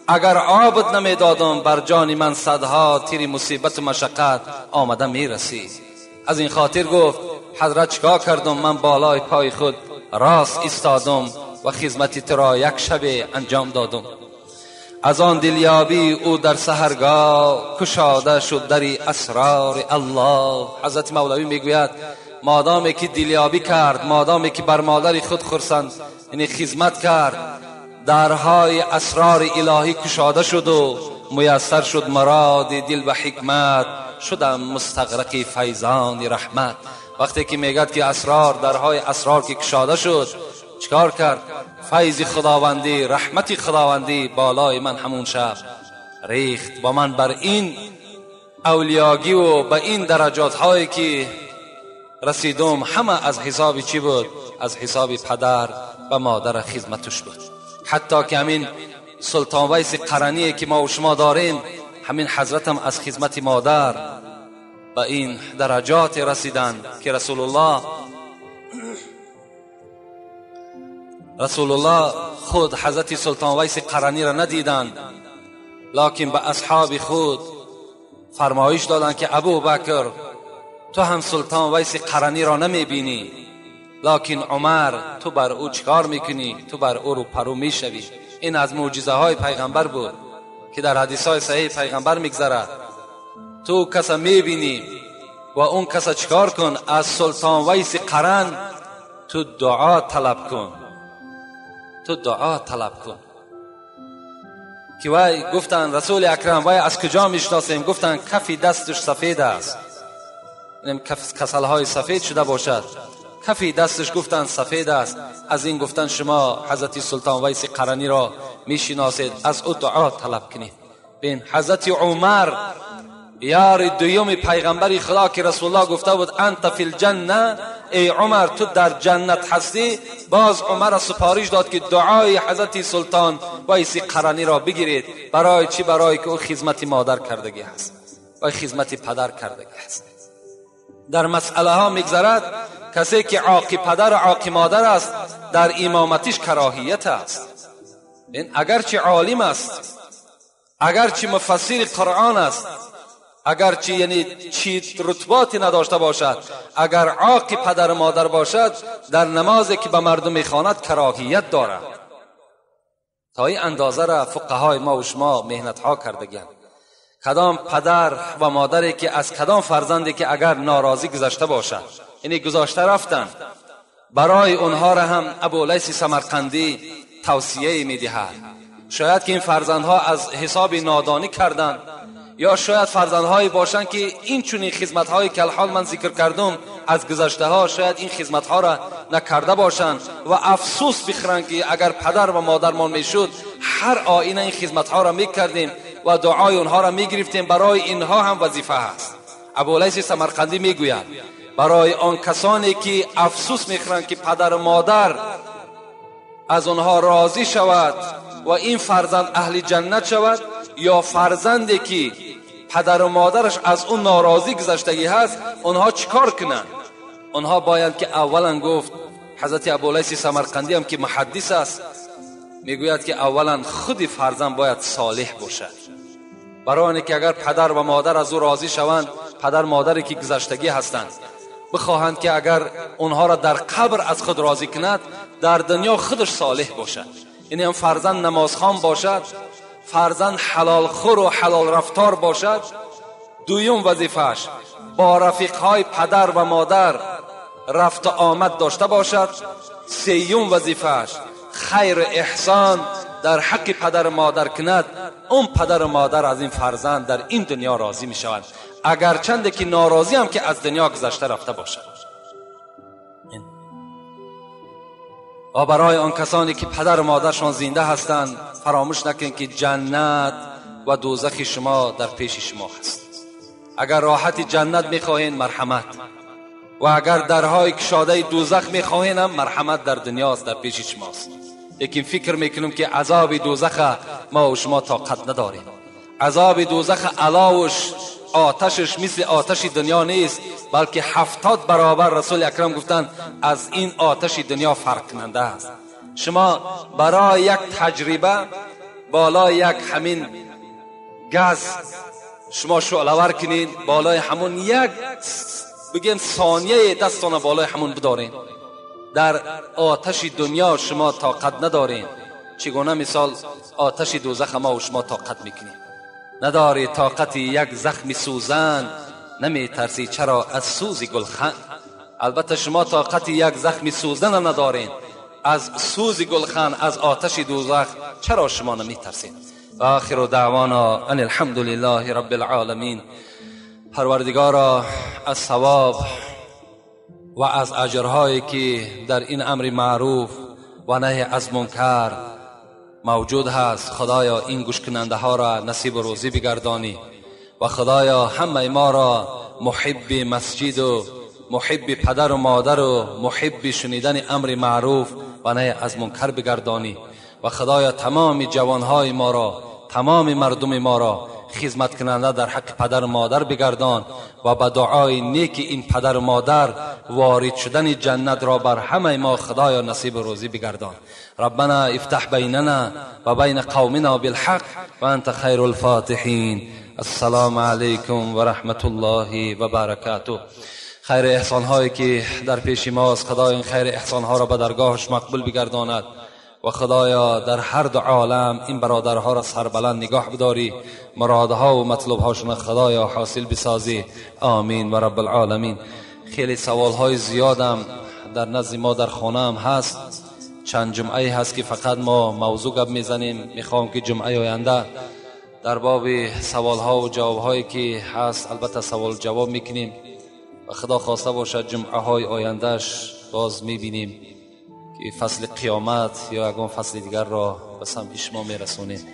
اگر آبت نمیدادم بر جان من صدها تیر مصیبت و مشقت آمده میرسی. از این خاطر گفت حضرت چیکار کردم؟ من بالای پای خود راست ایستادم و خدمت تو را یک شب انجام دادم. از آن دلیابی او در سحرگاه، کشاده شد دری اسرار الله. حضرت مولوی میگوید مادامی که دلیابی کرد، مادامی که بر مادر خود خرسند یعنی خدمت کرد، درهای اسرار الهی کشاده شد و میسر شد مراد دل و حکمت، شدم مستغرق فیضان رحمت. وقتی که میگد که اسرار، درهای اسرار که کشاده شد، چیکار کرد؟ فیض خداوندی، رحمت خداوندی بالای من همون شب ریخت و من بر این اولیاگی و به این درجات هایی که رسیدم همه از حساب چی بود؟ از حساب پدر و مادر خدمتش بود. حتی که همین سلطان ویس قرنی که ما و شما داریم، همین حضرت هم از خدمت مادر به این درجات رسیدند که رسول الله خود حضرت سلطان ویس قرنی را ندیدند، لکن به اصحاب خود فرمایش دادند که ابو بکر تو هم سلطان ویس قرنی را نمی بینی، لکن عمر تو بر او چکار میکنی؟ تو بر او رو پرو میشوی. این از معجزه های پیغمبر بود که در حدیث های صحیح پیغمبر میگذرد. تو کسا میبینی و اون کسا چکار کن؟ از سلطان ویس قرن تو دعا طلب کن، تو دعا طلب کن. که وای گفتن رسول اکرم وای از کجا میشناسیم؟ گفتن کفی دستش سفید است، یعنی کسل های سفید شده باشد، کفی دستش گفتن سفید است. از این گفتن شما حضرت سلطان ویس قرنی را میشناسید، از او دعا طلب کنید. بین حضرت عمر یار دویم پیغمبر خدا که رسول الله گفته بود انت فی الجنه، ای عمر تو در جنت هستی، باز عمر سپارش داد که دعای حضرت سلطان ویس قرنی را بگیرید. برای چی؟ برای که او خدمت مادر کردگی هست و خدمت پدر کردگی هست. در مسئله ها میگذرد کسی که عاقی پدر و عاقی مادر است در امامتش کراهیت است. این اگرچه عالم است، اگرچه مفسر قرآن است، اگرچه یعنی چی رتباتی نداشته باشد، اگر عاق پدر و مادر باشد، در نمازی که به مردم میخواند کراهیت دارد. تا این اندازه را فقهای ما و شما محنت ها کردگیند. کدام پدر و مادری که از کدام فرزندی که اگر ناراضی گذشته باشد، یعنی گذاشته رفتن، برای اونها را هم ابولیث سمرقندی توصیه میدهد. شاید که این فرزندها از حساب نادانی کردند، یا شاید فرزندهایی باشند که این چنین خدمت‌هایی که الحال من ذکر کردم از گذشته ها، شاید این خدمت‌ها را نکرده باشند و افسوس بخورند که اگر پدر و مادرمان میشد هر آینه این خدمت‌ها را میکردیم و دعای اونها را میگرفتیم. برای اینها هم وظیفه هست. ابولیث سمرقندی میگوید برای آن کسانی که افسوس میخورند که پدر و مادر از آنها راضی شود و این فرزند اهل جنت شود، یا فرزندی که پدر و مادرش از اون ناراضی گذشتگی هست، اونها چیکار کنند؟ اونها باید که اولا گفت، حضرت ابولیث سمرقندی هم که محدث است میگوید که اولا خود فرزند باید صالح باشد. برای آنکه که اگر پدر و مادر از او راضی شوند، پدر مادری که گذشتگی هستند، بخواهند که اگر اونها را در قبر از خود راضی کند، در دنیا خودش صالح باشد. یعنی هم فرزند نمازخوان باشد، فرزند حلال خور و حلال رفتار باشد. دویم وظیفه‌اش با رفیقهای پدر و مادر رفت و آمد داشته باشد. سیوم وظیفه‌اش خیر و احسان در حق پدر و مادر کند. اون پدر و مادر از این فرزند در این دنیا راضی می شوند، اگرچند که ناراضی هم که از دنیا گذشته رفته باشد. و برای آن کسانی که پدر و مادرشان زنده هستند، فراموش نکنید که جنت و دوزخ شما در پیش شما هست. اگر راحت جنت میخواهید، مرحمت، و اگر درهای کشاده دوزخ میخواهید هم مرحمت در دنیاست، در پیش شماست. لیکن فکر میکنم که عذاب دوزخ ما و شما طاقت نداریم. عذاب دوزخ علاوش آتشش مثل آتش دنیا نیست، بلکه 70 برابر رسول اکرم گفتند از این آتش دنیا فرق کننده است. شما برای یک تجربه بالای یک همین گاز شما شعله‌ور کنید، بالای همون یک بگیم ثانیه دستان بالای همون بدارین، در آتش دنیا شما طاقت ندارین. چگونه مثال آتش دوزخ ما و شما طاقت میکنیم؟ نداری طاقت یک زخم سوزن، نمی ترسی چرا از سوز گلخن؟ البته شما طاقت یک زخم سوزن ندارین، از سوز گلخن، از آتش دوزخ چرا شما نمی ترسین؟ آخر دعوانا ان الحمد لله رب العالمین. پروردگارا از ثواب و از اجرهایی که در این امر معروف و نهی از منکر موجود هست، خدایا این گوش کننده ها را نصیب روزی بگردانی و خدایا همه ما را محب مسجد و محب پدر و مادر و محب شنیدن امر معروف و نهی از منکر بگردانی و خدایا تمام جوانهای ما را، تمام مردم ما را خدمت کننده در حق پدر و مادر بگردان و با دعای نیک این پدر و مادر وارد شدن جنت را بر همه ما خدایا نصیب روزی بگردان. ربنا افتح بیننا و بین قومنا بالحق و انت خیر الفاتحین. السلام علیکم و رحمت الله و برکاته. خیر احسان هایی که در پیش ماست، خدای این خیر احسان ها را به درگاهش مقبول بگرداند و خدایا در هر دو عالم این برادرها را سربلند نگاه بداری، مرادها و مطلوبهاشون خدایا حاصل بسازی. آمین و رب العالمین. خیلی سوالهای زیادم در نزد ما در خانه هم هست. چند جمعه هست که فقط ما موضوع گپ میزنیم. میخوام که جمعه آینده در باب سوالها و جوابهایی که هست البته سوال جواب میکنیم و خدا خواسته باشد جمعه های آیندهش باز میبینیم که فصل قیامت یا اگه فصل دیگر را به سمت شما میرسونیم.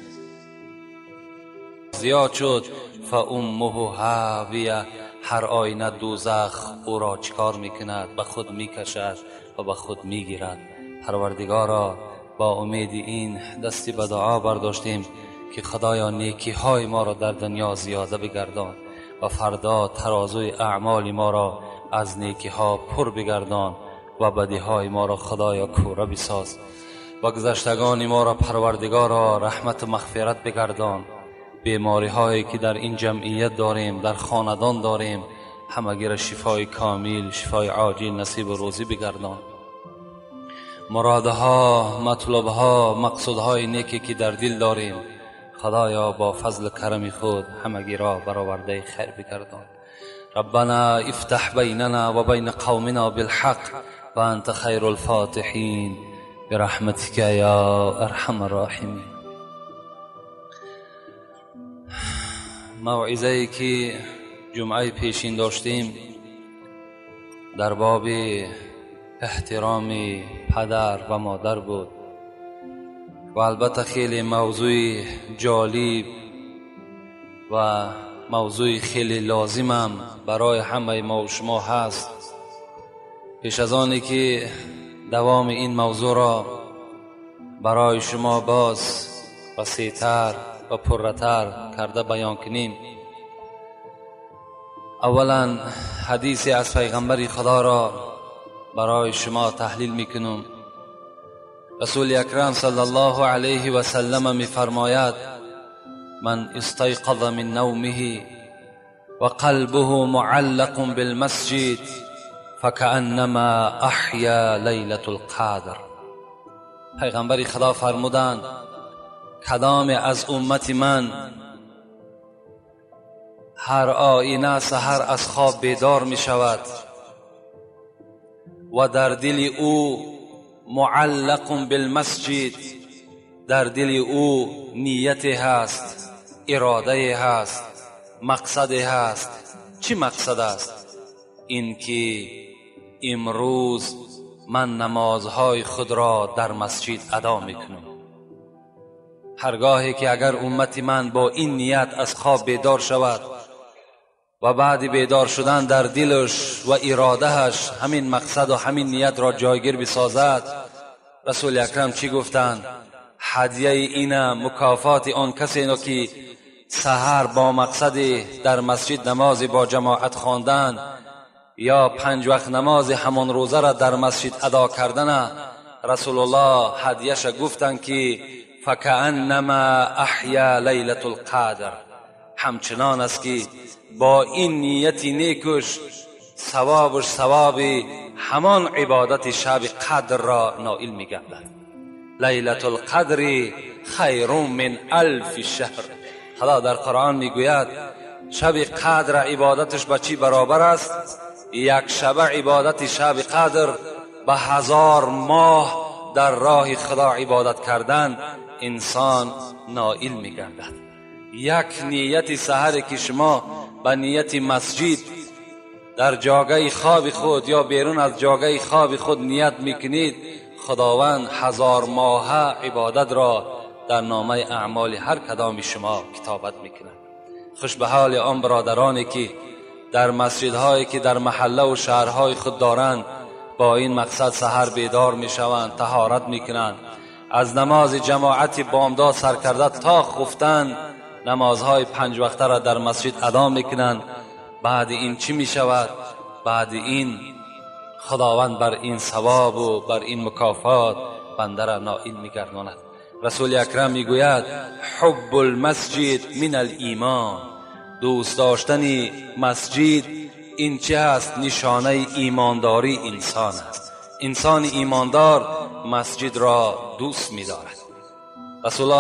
زیاد شد فامه هاویه، هر آینه دوزخ او را چکار میکند؟ به خود میکشد و به خود میگیرد. پروردگارا با امید این دستی به دعا برداشتیم که خدایا نیکی های ما را در دنیا زیاده بگردان و فردا ترازوی اعمال ما را از نیکی ها پر بگردان و بدی های ما را خدایا کوره بساز و گذشتگان ما را پروردگارا رحمت و مغفرت بگردان بیماری هایی که در این جمعیت داریم، در خاندان داریم، همگی را شفای کامل، شفای عاجل نصیب و روزی بگردان. مرادها، مطلبها، مقصودهای نیکی که در دل داریم، خدایا با فضل کرم خود همگی را برآورده خیر بگردان. ربنا افتح بیننا و بین قومنا بالحق و انت خیر الفاتحین برحمتك یا ارحم الراحمین. موعظه‌ای که جمعه پیشین داشتیم در باب احترام پدر و مادر بود و البته خیلی موضوع جالب و موضوع خیلی لازمم برای همه ما و شما هست. پیش از آنی که دوام این موضوع را برای شما باز وسیع‌تر و پرتر کرده بیان کنیم، اولا حدیثی از پیغمبر خدا را برای شما تحلیل میکنم. رسول اکرم صلی الله علیه و سلم میفرماید: من استيقظ من نومه و قلبه معلق بالمسجد فكأنما احیا لیلة القدر. پیغمبر خدا فرمودند کدام از امت من هر آینه سحر از خواب بیدار می شود و در دل او معلق بالمسجد، در دل او نیتی هست، اراده هست، مقصد هست. چی مقصد است؟ این که امروز من نمازهای خود را در مسجد ادا میکنم. هرگاهی که اگر امت من با این نیت از خواب بیدار شود و بعد بیدار شدن در دلش و ارادهش همین مقصد و همین نیت را جایگیر بسازد، رسول اکرم چی گفتند؟ هدیه اینه، مکافات آن کسی که سحر با مقصد در مسجد نماز با جماعت خواندن یا 5 وقت نماز همان روزه را در مسجد ادا کردن، رسول الله هدیهش گفتند که فکأنما احیا لیلة القدر، همچنان است که با این نیت نیکش ثوابش ثواب همان عبادت شب قدر را نائل می گردد. لیلة القدر خیر من 1000 شهر. خدا در قرآن می گوید شب قدر عبادتش با چی برابر است؟ یک شب عبادت شب قدر به 1000 ماه در راه خدا عبادت کردن انسان نائل می گردد. یک نیت سحر که شما به نیت مسجد در جاگه خواب خود یا بیرون از جاگه خواب خود نیت میکنید، خداوند 1000 ماه عبادت را در نامه اعمال هر کدام شما کتابت میکند. خوش به حال آن برادرانی که در مسجدهایی که در محله و شهرهای خود دارند با این مقصد سحر بیدار میشوند، طهارت میکنند، از نماز جماعت بامداد سر کرده تا خفتن نمازهای 5 وقته را در مسجد ادا میکنند. بعد این چی میشود؟ بعد این خداوند بر این ثواب و بر این مکافات بنده را نائل میگرداند. رسول اکرم میگوید حب المسجد من الایمان، دوست داشتن مسجد این چه است؟ نشانه ایمانداری انسان است. انسان ایماندار مسجد را دوست می‌دارد. رسول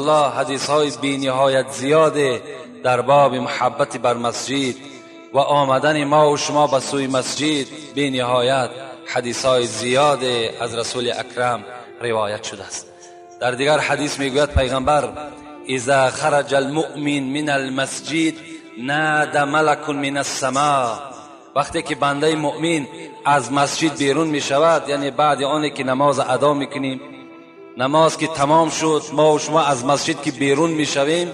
الله حدیث های بی نهایت زیاده در باب محبت بر مسجد و آمدن ما و شما به سوی مسجد، بی نهایت حدیث های زیاده از رسول اکرم روایت شده است. در دیگر حدیث میگوید پیغمبر اذا خرج المؤمن من المسجد نادى ملك من السماء، وقتی که بنده مؤمن از مسجد بیرون می شود، یعنی بعد آنی که نماز ادا میکنیم، نماز که تمام شد ما و شما از مسجد که بیرون می شویم،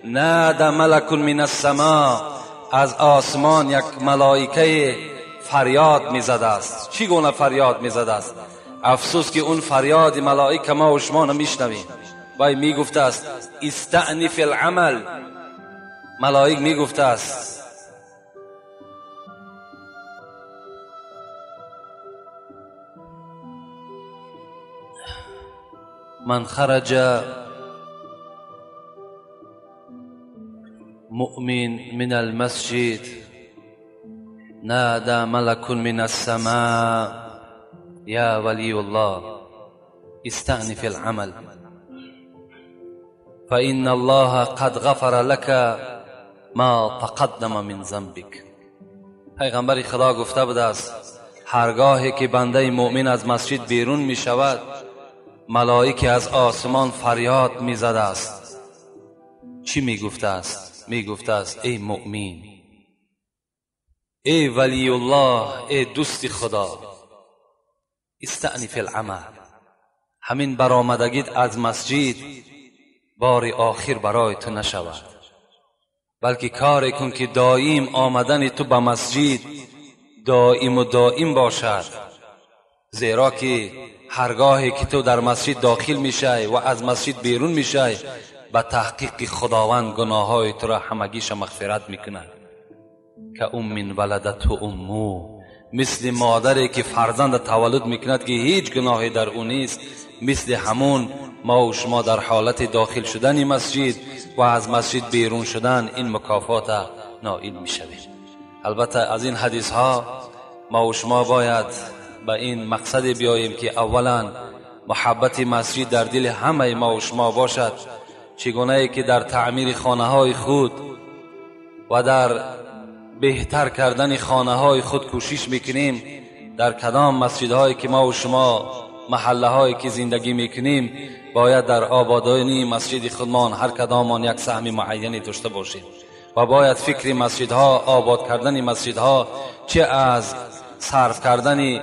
نادى ملك من السماء، از آسمان یک ملائکه فریاد می زده است. چی گونه فریاد می زده است؟ افسوس که اون فریاد ملائکه ما و شما نمیشنویم. وای می گفته است استأنف العمل، ملائک می گفته است من خرج مؤمن من المسجد نادى ملك من السماء يا ولي الله استأنف العمل فإن الله قد غفر لك ما تقدم من ذنبك. پیغمبر خدا گفته بود است هرگاهی که بنده مؤمن از مسجد بیرون می شود ملائکه از آسمان فریاد می زده است. چی می گفته است؟ می گفته است ای مؤمن، ای ولی الله، ای دوست خدا، استأنف العمل، همین برآمدگیت از مسجد بار آخر برای تو نشود، بلکه کاری کن که دائم آمدن تو به مسجد دائم و دائم باشد، زیرا که هرگاهی که تو در مسجد داخل میشی و از مسجد بیرون میشی به تحقیق خداوند گناههای تو را همگیش مغفرت میکند. که ام ولدته امو، مثل مادری که فرزند تولد میکند که هیچ گناهی در او نیست، مثل همون ما و شما در حالت داخل شدن مسجد و از مسجد بیرون شدن این مکافات نائل میشویم. البته از این حدیث ها ما و شما باید به این مقصد بیاییم که اولا محبت مسجد در دل همه ما و شما باشد، چگونه ای که در تعمیر خانه های خود و در بهتر کردن خانه های خود کوشش میکنیم، در کدام مسجد هایی که ما و شما محله هایی که زندگی میکنیم باید در آبادانی مسجد خودمان هر کدامان یک سهم معینی داشته باشیم و باید فکر مسجد ها، آباد کردن مسجد ها، چه از صرف کردن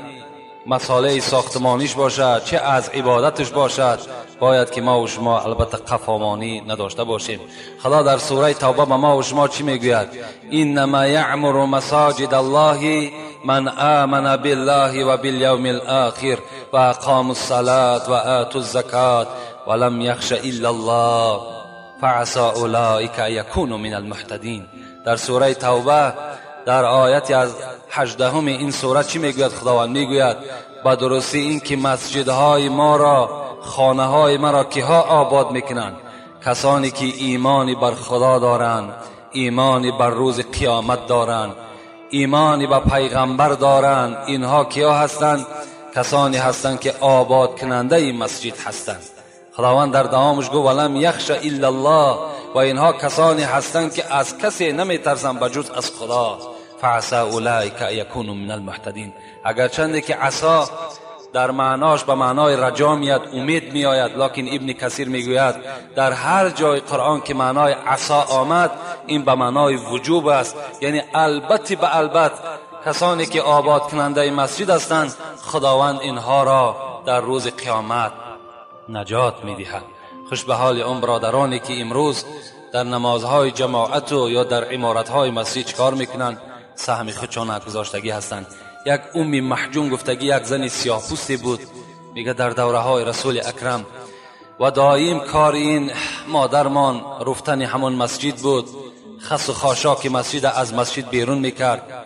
مساله ساختمانیش باشد چه از عبادتش باشد، باید که ما و شما البته قفامانی نداشته باشیم. خدا در سوره توبه به ما و شما چی میگوید؟ انما یعمر مساجد الله من آمن بالله و بالیوم الاخر و اقام الصلاة و آتوا الزکات ولم یخش الا الله فعسى اولئک یکونوا من المهتدین. در سوره توبه در آیت از 18 این سوره چی میگوید؟ خداوند میگوید با درستی این که مسجدهای ما را، خانه های ما را که ها آباد میکنند؟ کسانی که ایمانی بر خدا دارند، ایمانی بر روز قیامت دارند، ایمانی به پیغمبر دارند. اینها کیا هستند؟ کسانی هستند که آباد کننده این مسجد هستند. خداوند در دوامش گفت ولم یخش الا الله، و اینها کسانی هستند که از کسی نمیترسند بجز از خدا. فعسى اولئک یکونوا من المهتدین. اگرچند که عسا در معناش به معنای رجا میاد، امید میآید، لکن ابن کثیر میگوید در هر جای قرآن که معنای عسا آمد این به معنای وجوب است، یعنی البته به البته کسانی که آباد کننده مسجد هستند خداوند اینها را در روز قیامت نجات میدهد. خوش به حال اون برادرانی که امروز در نمازهای جماعت و یا در عمارتهای مسجد کار میکنند، سهم خودشان نگذاشتگی هستند. یک ام محجون گفتگی یک زن سیاه پوستی بود، میگه در دوره های رسول اکرم و دائم کار این مادرمان رفتن همون مسجد بود، خس و خاشاک مسجد از مسجد بیرون میکرد.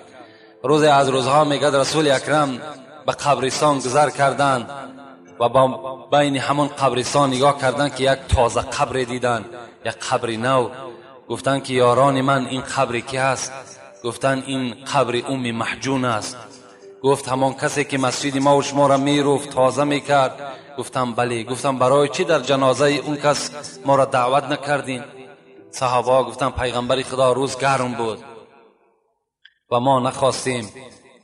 روز از روزها میگه رسول اکرم به قبرستان گذر کردند و با بین همون قبرستان نگاه کردند که یک تازه قبر دیدن، یک قبر نو. گفتن که یاران من این قبر کی است؟ گفتن این قبر ام محجون است. گفت همان کسی که مسجد ما و شما را میروفت تازه میکرد؟ گفتم بله. گفتم برای چی در جنازه اون کس ما را دعوت نکردین؟ صحابه گفتن پیغمبر خدا روز گرم بود و ما نخواستیم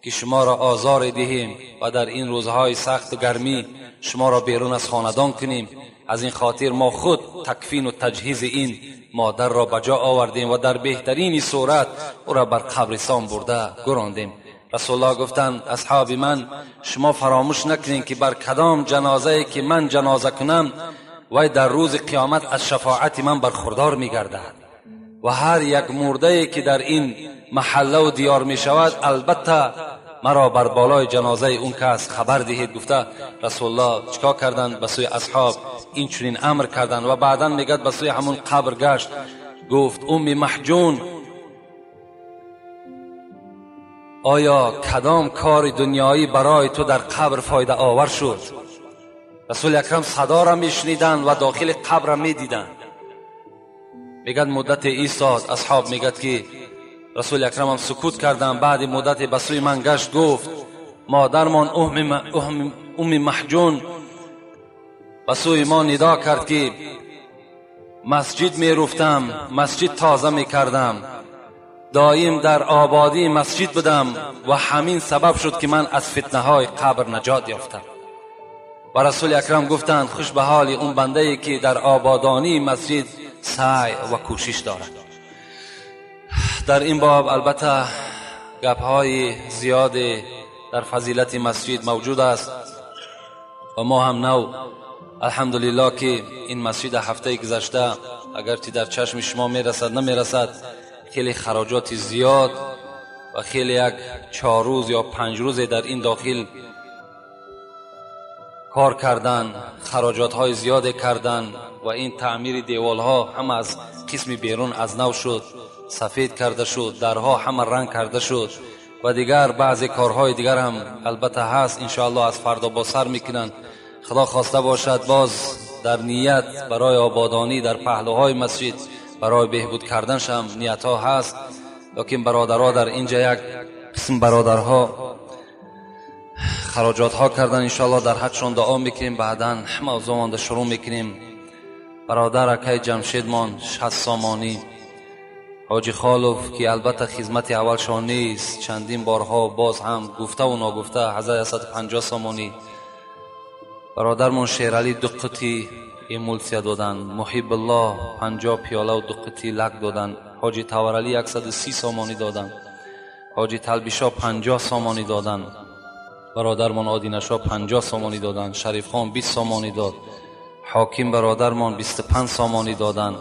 که شما را آزار دهیم و در این روزهای سخت و گرمی شما را بیرون از خاندان کنیم. از این خاطر ما خود تکفین و تجهیز این مادر را بجا آوردیم و در بهترین صورت او را بر قبرستان برده گراندیم. رسول الله گفتند اصحاب من شما فراموش نکنین که بر کدام جنازه که من جنازه کنم و در روز قیامت از شفاعت من برخوردار میگردد و هر یک مرده که در این محله و دیار می شود البته مرا بر بالای جنازه اون کس خبر دهید. گفته رسول الله چیکار کردند؟ به سوی اصحاب این چنین امر کردند و بعدا میگه به سوی همون قبر گشت، گفت ام محجون آیا کدام کار دنیایی برای تو در قبر فایده آور شد؟ رسول اکرم صدا را میشنیدند و داخل قبر را میدیدند. میگد مدت ایستاد. اصحاب میگد که رسول اکرم هم سکوت کردن. بعد مدت به سوی من گشت، گفت مادرمان ام محجون به سوی ما ندا کرد که مسجد می رفتم، مسجد تازه می کردم، دایم در آبادی مسجد بودم و همین سبب شد که من از فتنه های قبر نجات یافتم. و رسول اکرم گفتند خوش به حال اون بنده ای که در آبادانی مسجد سعی و کوشش دارد. در این باب البته گپ های زیاد در فضیلت مسجد موجود است و ما هم نو الحمدلله که این مسجد هفته گذشته اگرچه در چشم شما میرسد نمیرسد، خیلی خراجات زیاد و خیلی یک 4 روز یا 5 روز در این داخل کار کردن، خراجات های زیاد کردن و این تعمیر دیوال ها همه از قسم بیرون از نو شد، سفید کرده شد، درها همه رنگ کرده شد و دیگر بعضی کارهای دیگر هم البته هست. انشاءالله از فردا با سر میکنن. خدا خواسته باشد باز در نیت برای آبادانی در پهلوهای مسجد برای بهبود کردنش هم نیت ها هست. لیکن برادرها در اینجا یک قسم برادرها خراجات ها کردن. انشاءالله در حدشون دعا میکنیم. بعدا موضوع مانده شروع میکنیم. برادر اکای جمشیدمان 60 سامانی، حاجی خالوف که البته خدمت اولشان نیست، چندین بارها باز هم گفته و ناگفته 1150 سامانی. برادرمون شیرعلی 2 قطی ایمولسیا دادن. محب الله 50 پیاله و 2 قطی لک دادن. حاجی تورعلی 130 سامانی دادن. حاجی طلبیشا 50 سامانی دادن. برادرمون آدینشا 50 سامانی دادن. شریف خان 20 سامانی داد. حاکم برادرمون 25 سامانی دادن.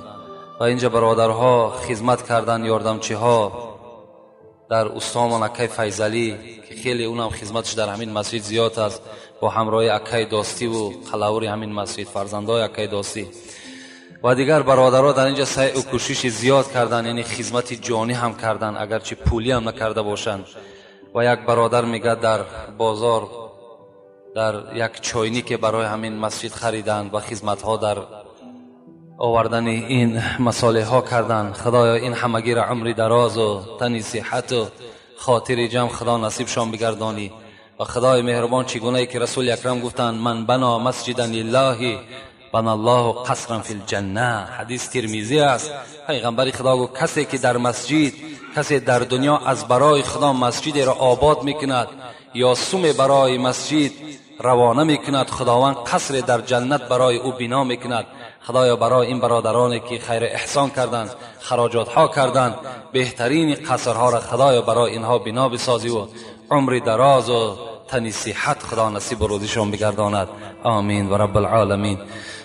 و اینجا برادرها خدمت کردن، یاردمچی ها در استان اکای فیضلی که خیلی اونم خدمتش در همین مسجد زیاد است، با همراه اکای داستی و قلاوری همین مسجد، فرزندای اکای داستی و دیگر برادرها در اینجا سعی و کوشش زیاد کردن، یعنی خدمت جانی هم کردن اگرچه پولی هم نکرده باشند. و یک برادر میگه در بازار در یک چاینی که برای همین مسجد خریدند و خدمت ها در آوردن این مساله ها کردن. خدایا این همگی را عمر دراز و تنی صحت و خاطر جمع خدا نصیبشان بگردانی. و خدای مهربان چگونه ای که رسول اکرم گفتند من بنا مسجدا لله بنا الله قصرا فی الجنه، حدیث ترمذی است. پیغمبر خدا گفت کسی که در مسجد، کسی در دنیا از برای خدا مسجد را آباد میکند یا سوم برای مسجد روانه میکند، خداوند قصر در جنت برای او بنا میکند. خدایا برای این برادرانی که خیر احسان کردند، خراجات ها کردند، بهترین قصرها را خدایا برای اینها بنا بسازی و عمر دراز و تنی صحت خدا نصیب و روزیشان بگرداند. آمین و رب العالمین.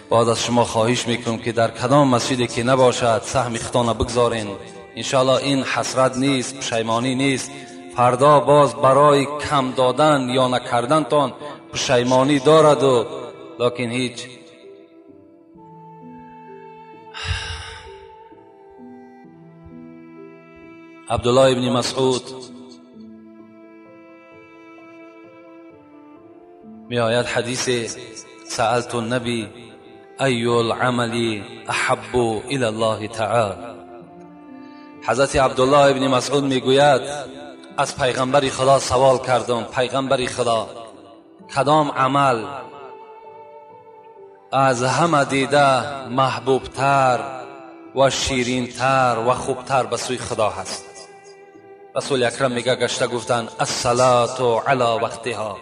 باز از شما خواهش میکنم که در کدام مسجدی که نباشد سهم خطا بگذارین. انشاءالله این حسرت نیست، پشیمانی نیست. فردا باز برای کم دادن یا نکردن تان پشیمانی دارد و لکن هیچ. عبدالله ابن مسعود می آید حدیث سألت النبی ای العمل احب الى الله تعالی. حضرت عبدالله ابن مسعود می گوید از پیغمبر خدا سوال کردم پیغمبر خدا کدام عمل از همه دیده محبوبتر و شیرینتر و خوبتر به سوی خدا هست؟ رسول اکرم میگه گشته گفتن الصلاة علی وقتها.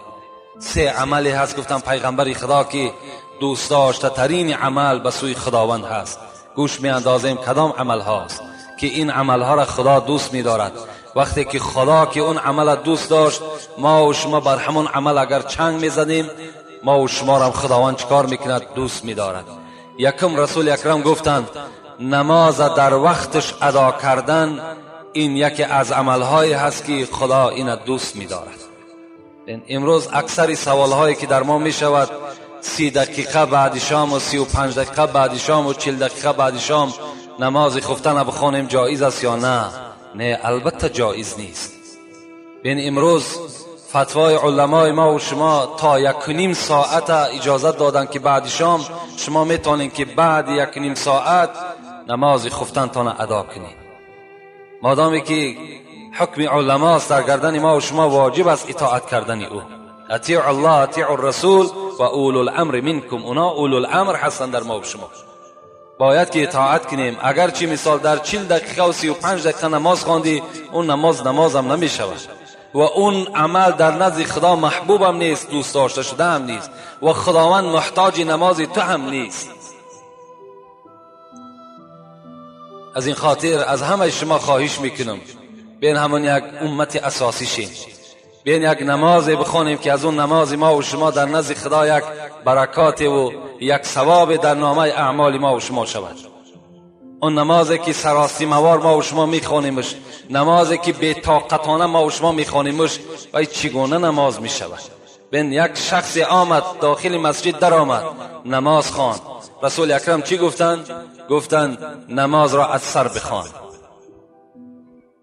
3 عملی هست گفتن پیغمبر خدا که دوست داشته ترین عمل به سوی خداوند هست. گوش می اندازیم کدام عمل هاست که این عمل ها را خدا دوست می دارد. وقتی که خدا که اون عمل دوست داشت، ما و شما بر همون عمل اگر چنگ می زدیم، ما و شما را خداوند چکار میکند؟ دوست می دارد. یکم رسول اکرم گفتند نماز در وقتش ادا کردن این یکی از عملهایی هست که خدا این دوست می دارد. امروز اکثر سوالهایی که در ما می شود 30 دقیقه بعد شام و 35 دقیقه بعد شام و 40 دقیقه بعد شام نماز خفتن بخوانیم جایز است یا نه؟ نه، البته جایز نیست. بین امروز فتوای علمای ما و شما تا 1.5 ساعت اجازت دادن که بعد شام شما میتونین که بعد 1.5 ساعت نماز خفتنتان ادا کنید. مادامی که حکم علماست در گردن ما و شما، واجب است اطاعت کردن او. اطیعوا الله اطیعوا الرسول و اولو الامر منکم. اونا اولو الامر هستند در ما و شما، باید که اطاعت کنیم. اگر چی مثال در 40 دقیقه و 35 دقیقه نماز خواندی، اون نماز هم نمی شود و اون عمل در نزد خدا محبوب هم نیست، دوست داشته شده هم نیست و خداوند محتاج نماز تو هم نیست. از این خاطر از همه شما خواهش میکنم بین همون یک امت اساسی شیم، بین یک نماز بخونیم که از اون نماز ما و شما در نزد خدا یک برکات و یک ثواب در نامه اعمال ما و شما شود. اون نمازی که سراستی موار ما و شما میخونیمش، نمازی که بی طاقتانه ما و شما میخونیمش، و چگونه نماز میشود؟ بین یک شخص آمد داخل مسجد در آمد، نماز خواند. رسول اکرم چی گفتند نماز را از سر بخوان.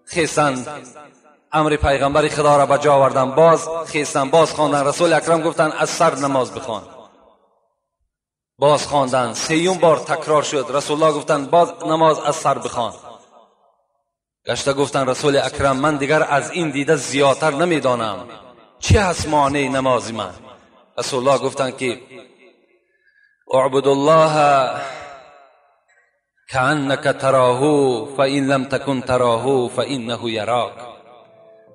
خیستند امر پیغمبر خدا را بجا آوردن، باز خیستند باز خواندن. رسول اکرم گفتند از سر نماز بخوان. باز خواندن، 3 بار تکرار شد. رسول الله گفتند باز نماز از سر بخوان. گشته گفتند رسول اکرم من دیگر از این دیده زیادتر نمیدانم، چه هست معنی نماز من؟ رسول الله گفتند که اعبد الله کأنک تراه فإن لم تکن تراه فإنه یراک.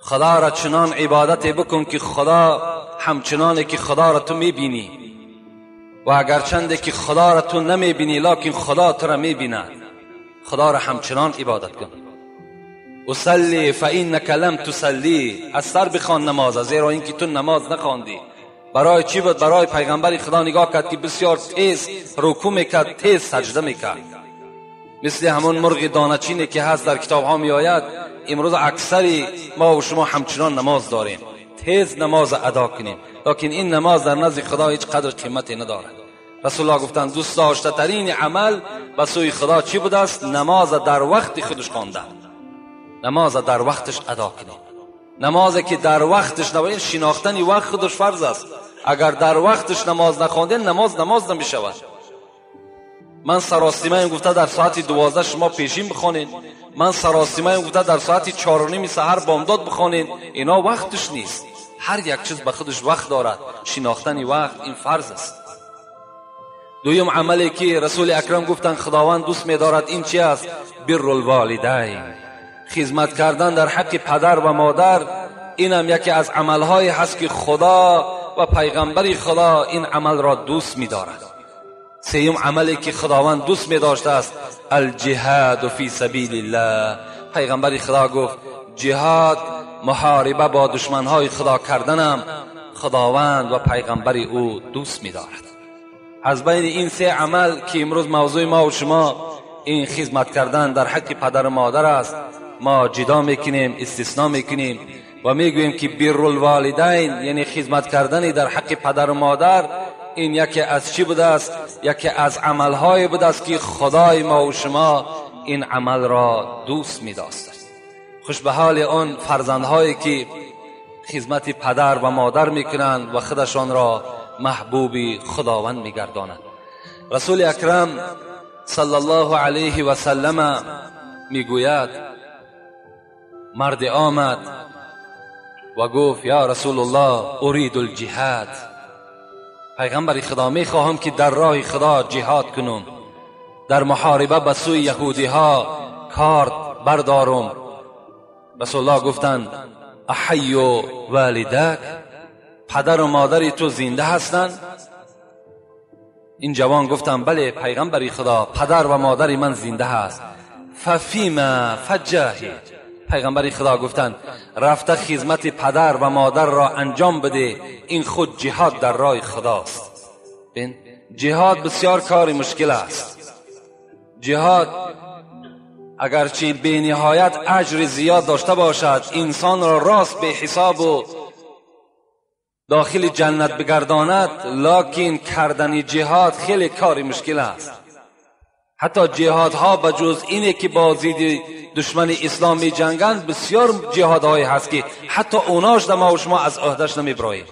خدا را چنان عبادت بکن که خدا همچنانه که خدا را تو میبینی، و اگرچنده که خدا را تو نمیبینی لکن خدا تو را میبیند. خدا را همچنان عبادت کن. اصلی فإنک لم تصلی. از سر بخوان نماز، زیرا اینکه تو نماز نخواندی. برای چی بود؟ برای پیغمبر خدا نگاه کرد که بسیار تیز رکوع میکرد، تیز سجده میکرد، مثل همون مرغ دانچینی که هست در کتاب ها می آید. امروز اکثری ما و شما همچنان نماز داریم، تیز نماز ادا کنیم، لیکن این نماز در نزد خدا هیچ قدر قیمتی ندارد. رسول الله گفتند دوست داشته ترین عمل به سوی خدا چی بوده است؟ نماز در وقت خودش خواندن، نماز در وقتش ادا کنیم. نمازی که در وقتش نباید، شناختن وقت خودش فرض است. اگر در وقتش نماز نخواندین نماز نمی شود. من سراسیمه گفته در ساعت 12 شما پیشین بخونین، من سراسیمه گفته در ساعت 4:30 سحر بامداد بخونین. اینا وقتش نیست. هر یک چیز به خودش وقت دارد. شناختن وقت این فرض است. دویم عملی که رسول اکرم گفتن خداوند دوست می‌دارد این چی است؟ بر الوالدین، خدمت کردن در حق پدر و مادر. اینم یکی از عمل‌های هست که خدا و پیغمبر خدا این عمل را دوست می‌دارد. سوم عملی که خداوند دوست می‌داشته است الجهاد فی سبیل الله. پیغمبر خدا گفت جهاد، محاربه با دشمن‌های خدا کردنم خداوند و پیغمبر او دوست می‌دارد. از بین این 3 عمل که امروز موضوع ما و شما این خدمت کردن در حق پدر و مادر است، ما جدا میکنیم، استثناء میکنیم و میگوییم که بر الوالدین یعنی خدمت کردن در حق پدر و مادر، این یکی از چی بوده است؟ یکی از عملهای بوده است که خدای ما و شما این عمل را دوست می‌داشت. خوش به حال آن فرزندهایی که خدمت پدر و مادر میکنند و خودشان را محبوب خداوند میگردانند. رسول اکرم صلی الله علیه و سلم میگوید مرد آمد و گفت یا رسول الله اريد الجهاد. پیغمبر خدا میخواهم که در راه خدا جهاد کنم، در محاربه به سوی یهودی ها کارت بردارم. رسول الله گفتند احی والدک، پدر و مادر تو زنده هستند؟ این جوان گفتند بله پیغمبر خدا، پدر و مادر من زنده هست. ففیما فجاهد. پیغمبر خدا گفتند رفته خدمت پدر و مادر را انجام بده، این خود جهاد در راه خداست. جهاد بسیار کار مشکل است. جهاد اگرچه به نهایت اجر زیاد داشته باشد، انسان را راست به حساب و داخل جنت بگرداند، لکن کردن جهاد خیلی کار مشکل است. حتی جهادها بجز اینه که با ضد دشمن اسلام می جنگند، بسیار جهادهایی هست که حتی اوناش در ما و شما از عهدش نمی براییم.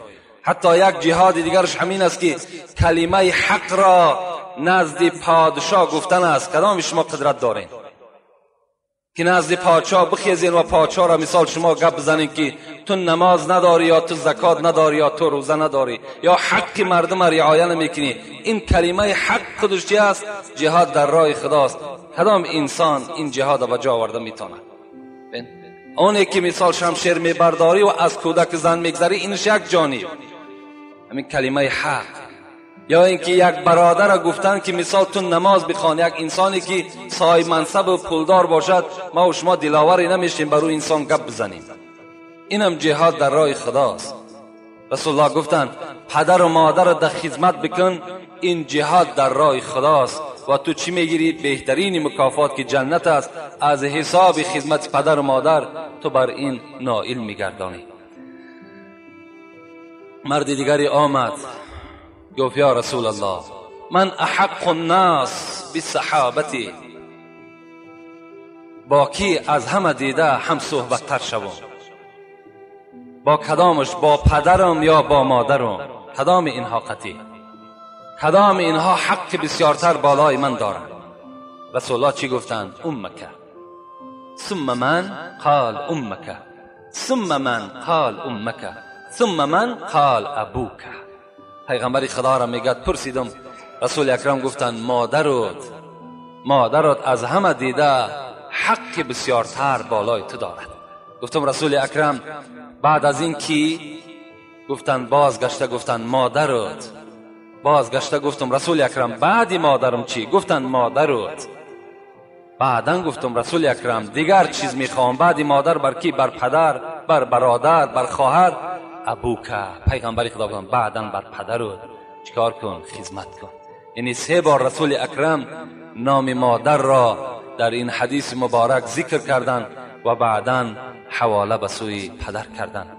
حتی یک جهاد دیگرش همین است که کلمه حق را نزد پادشاه گفتن است. کدام شما قدرت دارین که نزد پادشاه بخیزین و پادشاه را مثال شما گپ بزنین که تو نماز نداری یا تو زکات نداری یا تو روزه نداری یا حق مردم را رعایت نمیکنی؟ این کلمه حق خودش چی است؟ جهاد در راه خداست. کدام انسان این جهاد را به جا آورده میتونه؟ اونی که مثال شمشیر میبرداری و از کودک زن میگذری، اینش یک جانب همین کلمه حق. یا اینکه یک برادر را گفتن که مثال تو نماز بخوان، یک انسانی که صاحب منصب و پولدار باشد، ما و شما دلاوری نمیشیم برای انسان گپ بزنیم. اینم جهاد در راه خداست. رسول الله گفتن پدر و مادر را در خدمت بکن، این جهاد در راه خداست. و تو چی میگیری؟ بهترین مکافات که جنت است. از حساب خدمت پدر و مادر تو بر این نائل میگردانی. مرد دیگری آمد گفت یا رسول الله من احق الناس بالصحابتی، با کی از همه دیده هم صحبت تر شوم؟ با کدامش؟ با پدرم یا با مادرم؟ کدام اینها قطعی؟ کدام اینها حق بسیارتر بالای من دارند؟ رسول الله چی گفتند؟ امک. ثم من؟ قال امک. ثم من؟ قال امک. ثم من؟ قال ابوک. پیغمبر خدا را میگد پرسیدم، رسول اکرم گفتند مادرت از همه دیده حق بسیارتر بالای تو دارد. گفتم رسول اکرم بعد از این کی؟ گفتند بازگشته گفتند مادرت. بازگشته گفتم رسول اکرم بعدی مادرم چی؟ گفتند مادرت. بعدن گفتم رسول اکرم دیگر چیز میخوام بعدی مادر بر کی؟ بر پدر، بر برادر، بر خواهر. ابوکا. پیغمبر خدا گفتند بعدن بر پدرت چیکار کن؟ خدمت کن. یعنی 3 بار رسول اکرم نام مادر را در این حدیث مبارک ذکر کردند و بعدن حواله به سوی پدر کردند.